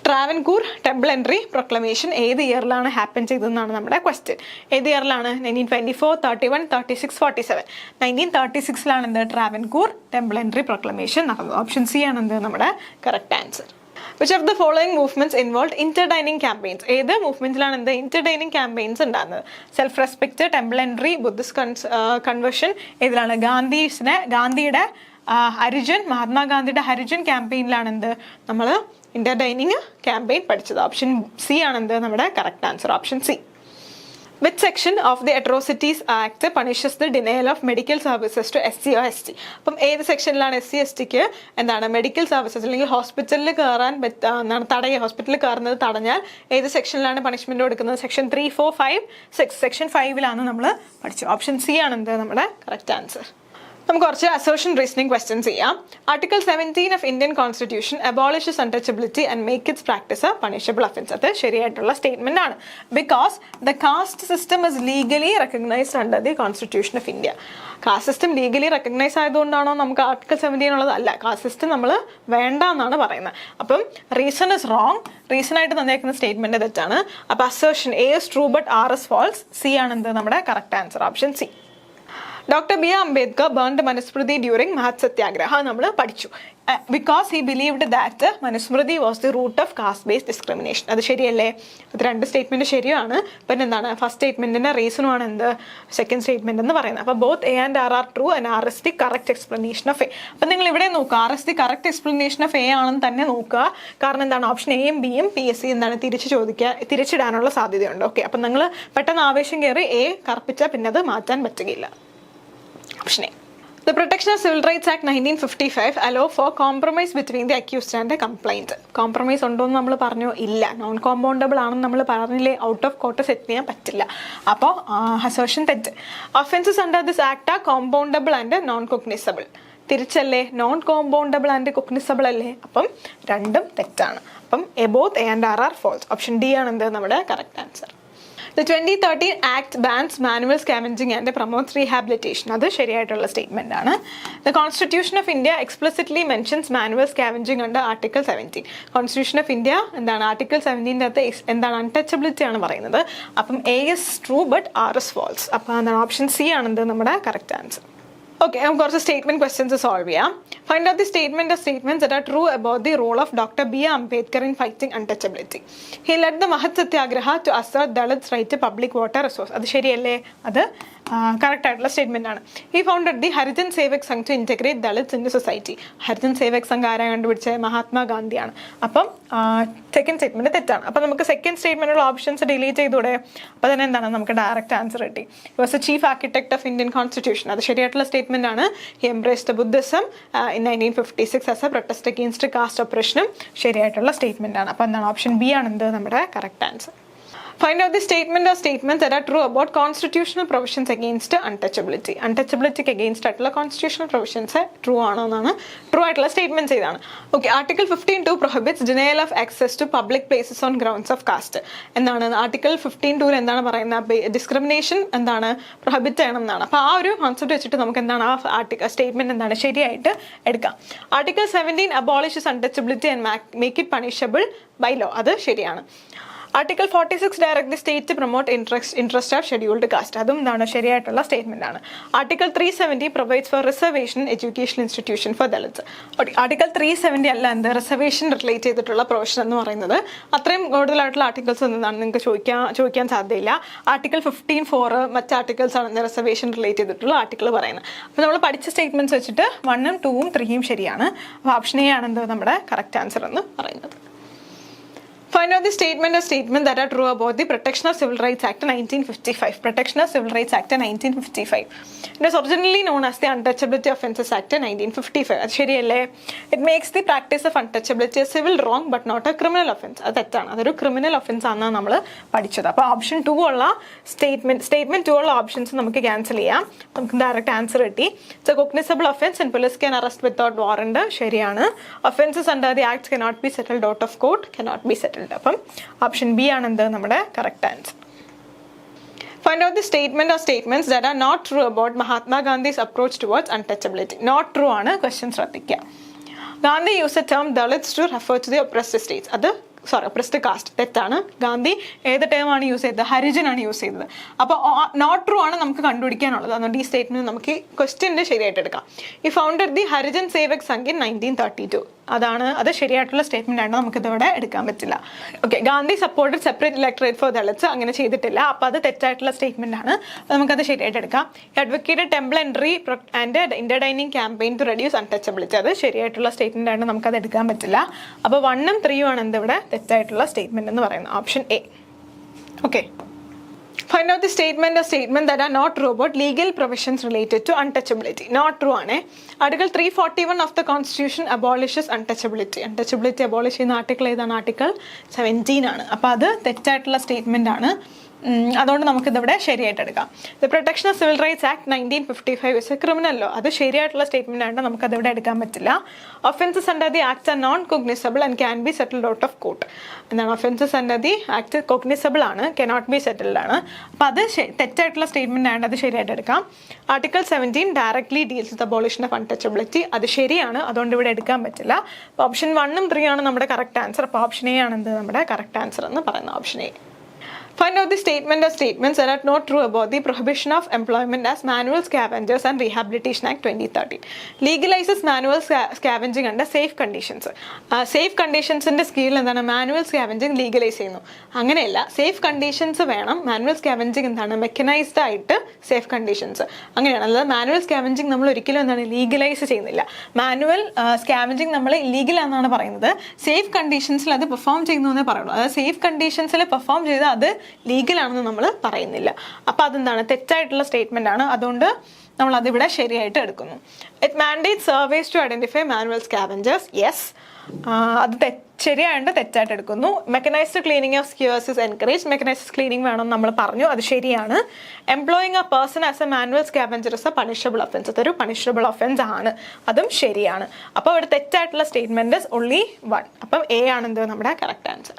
ട്രാവൻകൂർ ടെംപ്ലൻറി പ്രൊക്ലമേഷൻ ഏത് ഇയറിലാണ് ഹാപ്പൻ ചെയ്തതെന്നാണ് നമ്മുടെ ക്വസ്റ്റ്യൻ. ഏത് ഇയറിലാണ്? 1924, 31, 36, 47. 1936 എന്ത് ട്രാവൻകൂർ ടെംപ്ലൻറി പ്രൊക്ലമേഷൻ നടന്നത്. ഓപ്ഷൻ സി ആണ് എന്ത് നമ്മുടെ correct answer. Which of the following movements involved interdining campaigns? ഏത് മൂവ്മെന്റിലാണ് എന്ത് ഇന്റർഡൈനിങ് ക്യാമ്പയിൻസ് ഉണ്ടാകുന്നത്? Self respect, temple entry, Buddhist conversion ഏതിലാണ്? ഗാന്ധിയുടെ ഹരിജൻ, മഹാത്മാഗാന്ധിയുടെ ഹരിജൻ ക്യാമ്പയിനിലാണ് എന്ത് നമ്മൾ ഇന്റർഡൈനിങ് ക്യാമ്പയിൻ പഠിച്ചത്. ഓപ്ഷൻ സി ആണെന്ത് നമ്മുടെ correct answer. Option C. Which section of the atrocities act punishes the denial of medical services to SC or ST? അപ്പം ഏത് സെക്ഷനിലാണ് SC STക്ക് എന്താണ് മെഡിക്കൽ സർവീസസ് അല്ലെങ്കിൽ ഹോസ്പിറ്റലിൽ കയറാൻ ഹോസ്പിറ്റലിൽ കയറുന്നത് തടഞ്ഞാൽ ഏത് സെക്ഷനിലാണ് പണിഷ്മെന്റ് കൊടുക്കുന്നത്? സെക്ഷൻ 3, 4, 5, 6. സെക്ഷൻ 5 നമ്മൾ പഠിച്ചു. ഓപ്ഷൻ സി ആണെന്ത് നമ്മുടെ കറക്റ്റ് ആൻസർ. നമുക്ക് കുറച്ച് അസേർഷൻ റീസണിംഗ് ക്വസ്റ്റ്യൻസ് ചെയ്യാം. ആർട്ടിക്കിൾ 17 ഓഫ് Indian constitution abolishes untouchability and make its practice a punishable offence. അത് ശരിയായിട്ടുള്ള സ്റ്റേറ്റ്മെന്റ് ആണ്. Because the caste system is legally recognised under the constitution of India. Caste system legally recognise ആയതുകൊണ്ടാണോ നമുക്ക് article 17 ഉള്ളത്? അല്ല. Caste system നമ്മൾ വേണ്ട എന്നാണ് പറയുന്നത്. അപ്പം റീസൺ ഇസ് റോങ്. റീസൺ ആയിട്ട് തന്നേക്കുന്ന സ്റ്റേറ്റ്മെന്റ് തെറ്റാണ്. അപ്പോൾ assertion A is true but R is false. C ആണെന്ത് നമ്മുടെ correct answer. Option C. Dr. B. Ambedkar burned Manusmriti during Mahat Satyagraha. നമ്മൾ പഠിച്ചു. Because he believed that Manusmriti was the root of caste-based discrimination. അത് ശരിയല്ലേ? അത് രണ്ട് statement ശരിയാണ്. പിന്നെ എന്താണ് ഫസ്റ്റ് സ്റ്റേറ്റ്മെന്റിന്റെ റീസണും ആണ് എന്ത് സെക്കൻഡ് സ്റ്റേറ്റ്മെന്റ് എന്ന് പറയുന്നത്. അപ്പോൾ both A and R true and R is the correct explanation of A. അപ്പം നിങ്ങൾ ഇവിടെ നോക്കുക, R is the correct explanation of A ആണെന്ന് തന്നെ നോക്കുക. കാരണം എന്താണ് ഓപ്ഷൻ എയും ബിയും PSC എന്താണ് തിരിച്ചിടാനുള്ള സാധ്യതയുണ്ട്. ഓക്കെ, അപ്പം നിങ്ങൾ പെട്ടെന്ന് ആവേശം കയറി എ കറപ്പിച്ചാൽ പിന്നെ അത് മാറ്റാൻ പറ്റുകയില്ല. Option A. The Protection of Civil Rights Act 1955 allow for compromise between the accused and the complainant. Compromise ഉണ്ടോ എന്ന് നമ്മൾ പറഞ്ഞു? ഇല്ല. നോൺ കോമ്പൗണ്ടബിൾ ആണെന്ന് നമ്മൾ പറഞ്ഞില്ലേ? ഔട്ട് ഓഫ് കോർട്ട് സെറ്റ് ചെയ്യാൻ പറ്റില്ല. അപ്പോൾ അസേർഷൻ തെറ്റ്. Offences under this act are compoundable and non cognizable. തിരിച്ചല്ലേ? നോൺ കോമ്പൗണ്ടബിൾ ആൻഡ് കോഗ്നിസബിൾ അല്ലേ? അപ്പം രണ്ടും തെറ്റാണ്. അപ്പം both A and R are false. Option D ആണ് എന്ത് നമ്മുടെ correct answer. The 2013 Act bans manual scavenging and promotes rehabilitation. അത് ശരിയായിട്ടുള്ള സ്റ്റേറ്റ്മെന്റ് ആണ്. The Constitution of India explicitly mentions manual scavenging under Article 17. Constitution of India എന്താണ് article 17 അകത്ത് എന്താണ് untouchability ആണ് പറയുന്നത്. അപ്പം A is true but R is false. അപ്പം എന്താണ് ഓപ്ഷൻ സി ആണെന്ത് നമ്മുടെ കറക്റ്റ് ആൻസർ. Okay, നമുക്ക് കുറച്ച് സ്റ്റേറ്റ്മെന്റ് ക്വസ്റ്റ്യൻസ് സോൾവ് ചെയ്യാം. Find out the statements that are true about the role of Dr. B. Ambedkar in fighting untouchability. He led the Mahat Satyagraha to assert Dalits' right to public water resource. അത് ശരിയല്ലേ? അത് correct ആയിട്ടുള്ള statement ആണ്. He founded the Harijan Sevak Sangh to integrate Dalits into society. Harijan Sevak Sangh ആരാ കണ്ടുപിടിച്ച? മഹാത്മാഗാന്ധിയാണ്. അപ്പം second statement തെറ്റാണ്. അപ്പം നമുക്ക് സെക്കൻഡ് സ്റ്റേറ്റ്മെന്റിലുള്ള ഓപ്ഷൻസ് ഡിലീറ്റ് ചെയ്തൂടെ? അപ്പോൾ തന്നെ എന്താണ് നമുക്ക് ഡയറക്റ്റ് ആൻസർ കിട്ടി. He was the chief architect of Indian Constitution. അത് ശരിയായിട്ടുള്ള സ്റ്റേറ്റ്മെന്റ് ആണ്. He embraced Buddhism in 1956 as a protest against caste oppression. ശരിയായിട്ടുള്ള സ്റ്റേറ്റ്മെന്റ് ആണ്. അപ്പോൾ എന്താണ് ഓപ്ഷൻ ബി ആണ് എന്ത് നമ്മുടെ correct answer. Find out the statement or statements that are true about constitutional provisions against untouchability. Untouchability against ആയിട്ടുള്ള constitutional provisions true ആണോ എന്നാണ് ട്രൂ ആയിട്ടുള്ള സ്റ്റേറ്റ്മെന്റ്സ് ഏതാണ്. Okay, article 15(2) prohibits denial of access to public places on grounds of caste. എന്താണ് article 15(2) എന്താണ് പറയുന്നത്? Discrimination എന്താണ് prohibit ചെയ്യണം എന്നാണ്. അപ്പോൾ ആ ഒരു കോൺസെപ്റ്റ് വെച്ചിട്ട് നമുക്ക് എന്താണ് ആ സ്റ്റേറ്റ്മെന്റ് എന്താണ് ശരിയായിട്ട് എടുക്കാം. Article 17 abolishes untouchability and make it punishable by law. അത് ശരിയാണ്. Article 46 direct the state to promote interest of scheduled caste. അതും എന്താണ് ശരിയായിട്ടുള്ള സ്റ്റേറ്റ്മെന്റ് ആണ്. Article 370 provides for reservation education institution for Dalits. Article 370 അല്ല എന്ത് റിസർവേഷൻ റിലേറ്റ് ചെയ്തിട്ടുള്ള പ്രൊവിഷൻ എന്ന് പറയുന്നത്. അത്രയും കൂടുതലായിട്ടുള്ള ആർട്ടിക്കിൾസ് എന്താണ് നിങ്ങൾക്ക് ചോദിക്കാൻ സാധ്യതയില്ല. ആർട്ടിക്കിൾ 15(4) മറ്റ് ആർട്ടിക്കിൾസ് ആണ് റിസർവേഷൻ റിലേറ്റ് ചെയ്തിട്ടുള്ള ആർട്ടിക്കിൾ പറയുന്നത്. അപ്പോൾ നമ്മൾ പഠിച്ച സ്റ്റേറ്റ്മെന്റ്സ് വെച്ചിട്ട് 1, 2, 3 ശരിയാണ്. അപ്പോൾ ഓപ്ഷൻ എ ആണ് എന്ത് നമ്മുടെ കറക്റ്റ് ആൻസർ എന്ന് പറയുന്നത്. Find out the statement or statement that are true about the Protection of Civil Rights Act 1955. Protection of Civil Rights Act 1955. It was originally known as the Untouchability Offences Act 1955. അത് ശരിയല്ലേ? It makes the practice of untouchability a civil wrong but not a criminal offence. അത് തെറ്റാണ്. അതൊരു criminal offence ആണെന്നാണ് നമ്മൾ പഠിച്ചത്. അപ്പോൾ option 2 ഉള്ള സ്റ്റേറ്റ്മെന്റ് 2 ഉള്ള ഓപ്ഷൻസ് നമുക്ക് ക്യാൻസൽ ചെയ്യാം. നമുക്ക് ഡയറക്റ്റ് ആൻസർ കിട്ടി. It's a cognizable offence and police can arrest without warrant. ശരിയാണ്. Offences under the act cannot be settled out of court, cannot be settled. അപ്പം ഓപ്ഷൻ ബി ആണ് എന്ത് നമ്മുടെ correct answer. Find out the statement or statements that are not true about Mahatma Gandhi's approach towards untouchability. Not true ആണ് question ശ്രദ്ധിക്കുക. Gandhi used the term Dalits to refer to the oppressed states. അത് oppressed cast തെറ്റാണ്. ഗാന്ധി ഏത് ടേമാണ് use ചെയ്തത്? ഹരിജനാണ് use ചെയ്തത്. അപ്പോൾ not true ആണ് നമുക്ക് കണ്ടുപിടിക്കാനുള്ളത്. അതുകൊണ്ട് ഈ സ്റ്റേറ്റ്മെന്റ് നമുക്ക് ക്വസ്റ്റ്യൻ്റെ ശരിയായിട്ട് എടുക്കാം. ഈ founded the Harijan Sevak Sangh in 1932. അത് ശരിയായിട്ടുള്ള സ്റ്റേറ്റ്മെന്റ് ആണ്. നമുക്കിതോടെ എടുക്കാൻ പറ്റില്ല. Okay, Gandhi supported separate electorate for Dalits. അങ്ങനെ ചെയ്തിട്ടില്ല. അപ്പോൾ അത് തെറ്റായിട്ടുള്ള സ്റ്റേറ്റ്മെന്റ് ആണ്. നമുക്കത് ശരിയായിട്ട് എടുക്കാം. Advocated temple entry and interdining campaign to reduce untouchability. അത് ശരിയായിട്ടുള്ള സ്റ്റേറ്റ്മെന്റ് ആണ്. നമുക്കത് എടുക്കാൻ പറ്റില്ല. അപ്പോൾ 1ഉം 3ഉം ആണ് എന്തിവിടെ തെറ്റായിട്ടുള്ള സ്റ്റേറ്റ്മെന്റ് എന്ന് പറയുന്നത്. Option A. Okay, find out the statement or statement that are not true about legal provisions related to untouchability. Not true ആണ്. Article 341 of the Constitution abolishes untouchability. Untouchability abolish ചെയ്യുന്ന ആർട്ടിക്കിൾ ഏതാണ്? Article 17 ആണ്. അപ്പോൾ അത് തെറ്റായിട്ടുള്ള statement ആണ്. അതുകൊണ്ട് നമുക്കിതിവിടെ ശരിയായിട്ട് എടുക്കാം. The protection of civil rights act 1955 is a criminal law. അത് ശരിയായിട്ടുള്ള സ്റ്റേറ്റ്മെന്റ് ആണ്. നമുക്കതിവിടെ എടുക്കാൻ പറ്റില്ല. Offences under the act are non cognizable and can be settled out of court. എന്താണ് offences under the act cognizable ആണ്, കനോട്ട് ബി സെറ്റിൽഡ് ആണ്. അപ്പോൾ അത് തെറ്റായിട്ടുള്ള സ്റ്റേറ്റ്മെന്റ് ആണ്. അത് ശരിയായിട്ട് എടുക്കാം. Article 17 directly deals with abolition of untouchability. അത് ശരിയാണ്. അതുകൊണ്ട് ഇവിടെ എടുക്കാൻ പറ്റില്ല. അപ്പോൾ ഓപ്ഷൻ 1ഉം 3ഉം ആണ് നമ്മുടെ കറക്റ്റ് ആൻസർ. അപ്പോൾ ഓപ്ഷൻ എ ആണ് എന്ത് നമ്മുടെ കറക്റ്റ് ആൻസർ എന്ന് പറയുന്നത്. Option A. Find out the statement or statements that are not true about the prohibition of employment as manual scavengers and Rehabilitation Act 2013. Legalizes manual scavenging under safe conditions. Safe conditions-ന്റെ സ്കീമിൽ എന്താണ്? Manual scavenging legalise ചെയ്യുന്നു. അങ്ങനെയല്ല, safe conditions വേണം. Manual scavenging എന്താണ്? Mechanised ആയിട്ട് safe conditions അങ്ങനെയാണ്. അല്ലാതെ manual scavenging നമ്മൾ ഒരിക്കലും എന്താണ് ലീഗലൈസ് ചെയ്യുന്നില്ല. മാനുവൽ സ്കാവെഞ്ചിങ് നമ്മൾ ഇല്ലീഗൽ ആണെന്നാണ് പറയുന്നത്. സേഫ് കണ്ടീഷൻസിൽ അത് പെർഫോം ചെയ്യുന്നു എന്നേ പറയുള്ളൂ. അതായത് സേഫ് കണ്ടീഷൻസിൽ പെർഫോം ചെയ്താൽ അത് ലീഗലാണെന്ന് നമ്മൾ പറയുന്നില്ല. അപ്പോൾ അതെന്താണ്? തെറ്റായിട്ടുള്ള സ്റ്റേറ്റ്മെന്റ് ആണ്. അതുകൊണ്ട് നമ്മൾ അതിവിടെ ശരിയായിട്ട് എടുക്കുന്നു. It mandate surveys to identify manual scavengers. Yes, അത് ശരിയായിട്ട് തെറ്റായിട്ട് എടുക്കുന്നു. Mechanised cleaning of sewers is encourage. Mechanised cleaning വേണം നമ്മൾ പറഞ്ഞു. അത് ശരിയാണ്. Employing a person as a manual scavenger is a punishable offence. അതൊരു പണിഷബിൾ ഒഫൻസ് ആണ്. അതും ശരിയാണ്. അപ്പോൾ ഇവിടെ തെറ്റായിട്ടുള്ള സ്റ്റേറ്റ്മെന്റ് ഓൺലി 1. അപ്പം എ ആണെന്ത് നമ്മുടെ കറക്റ്റ് ആൻസർ.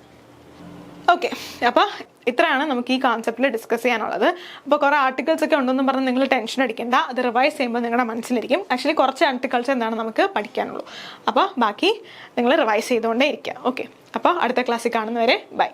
ഓക്കെ, അപ്പോൾ ഇത്രയാണ് നമുക്ക് ഈ കോൺസെപ്റ്റിൽ ഡിസ്കസ് ചെയ്യാനുള്ളത്. അപ്പോൾ കുറേ ആർട്ടിക്കിൾസ് ഒക്കെ ഉണ്ടെന്ന് പറഞ്ഞ് നിങ്ങൾ ടെൻഷൻ അടിക്കേണ്ട. അത് റിവൈസ് ചെയ്യുമ്പോൾ നിങ്ങളുടെ മനസ്സിലിരിക്കും. ആക്ച്വലി കുറച്ച് ആർട്ടിക്കിൾസ് എന്താണ് നമുക്ക് പഠിക്കാനുള്ളൂ. അപ്പോൾ ബാക്കി നിങ്ങൾ റിവൈസ് ചെയ്തുകൊണ്ടേ ഇരിക്കുക. ഓക്കെ, അപ്പോൾ അടുത്ത ക്ലാസ്സിൽ കാണുന്നവരെ ബൈ.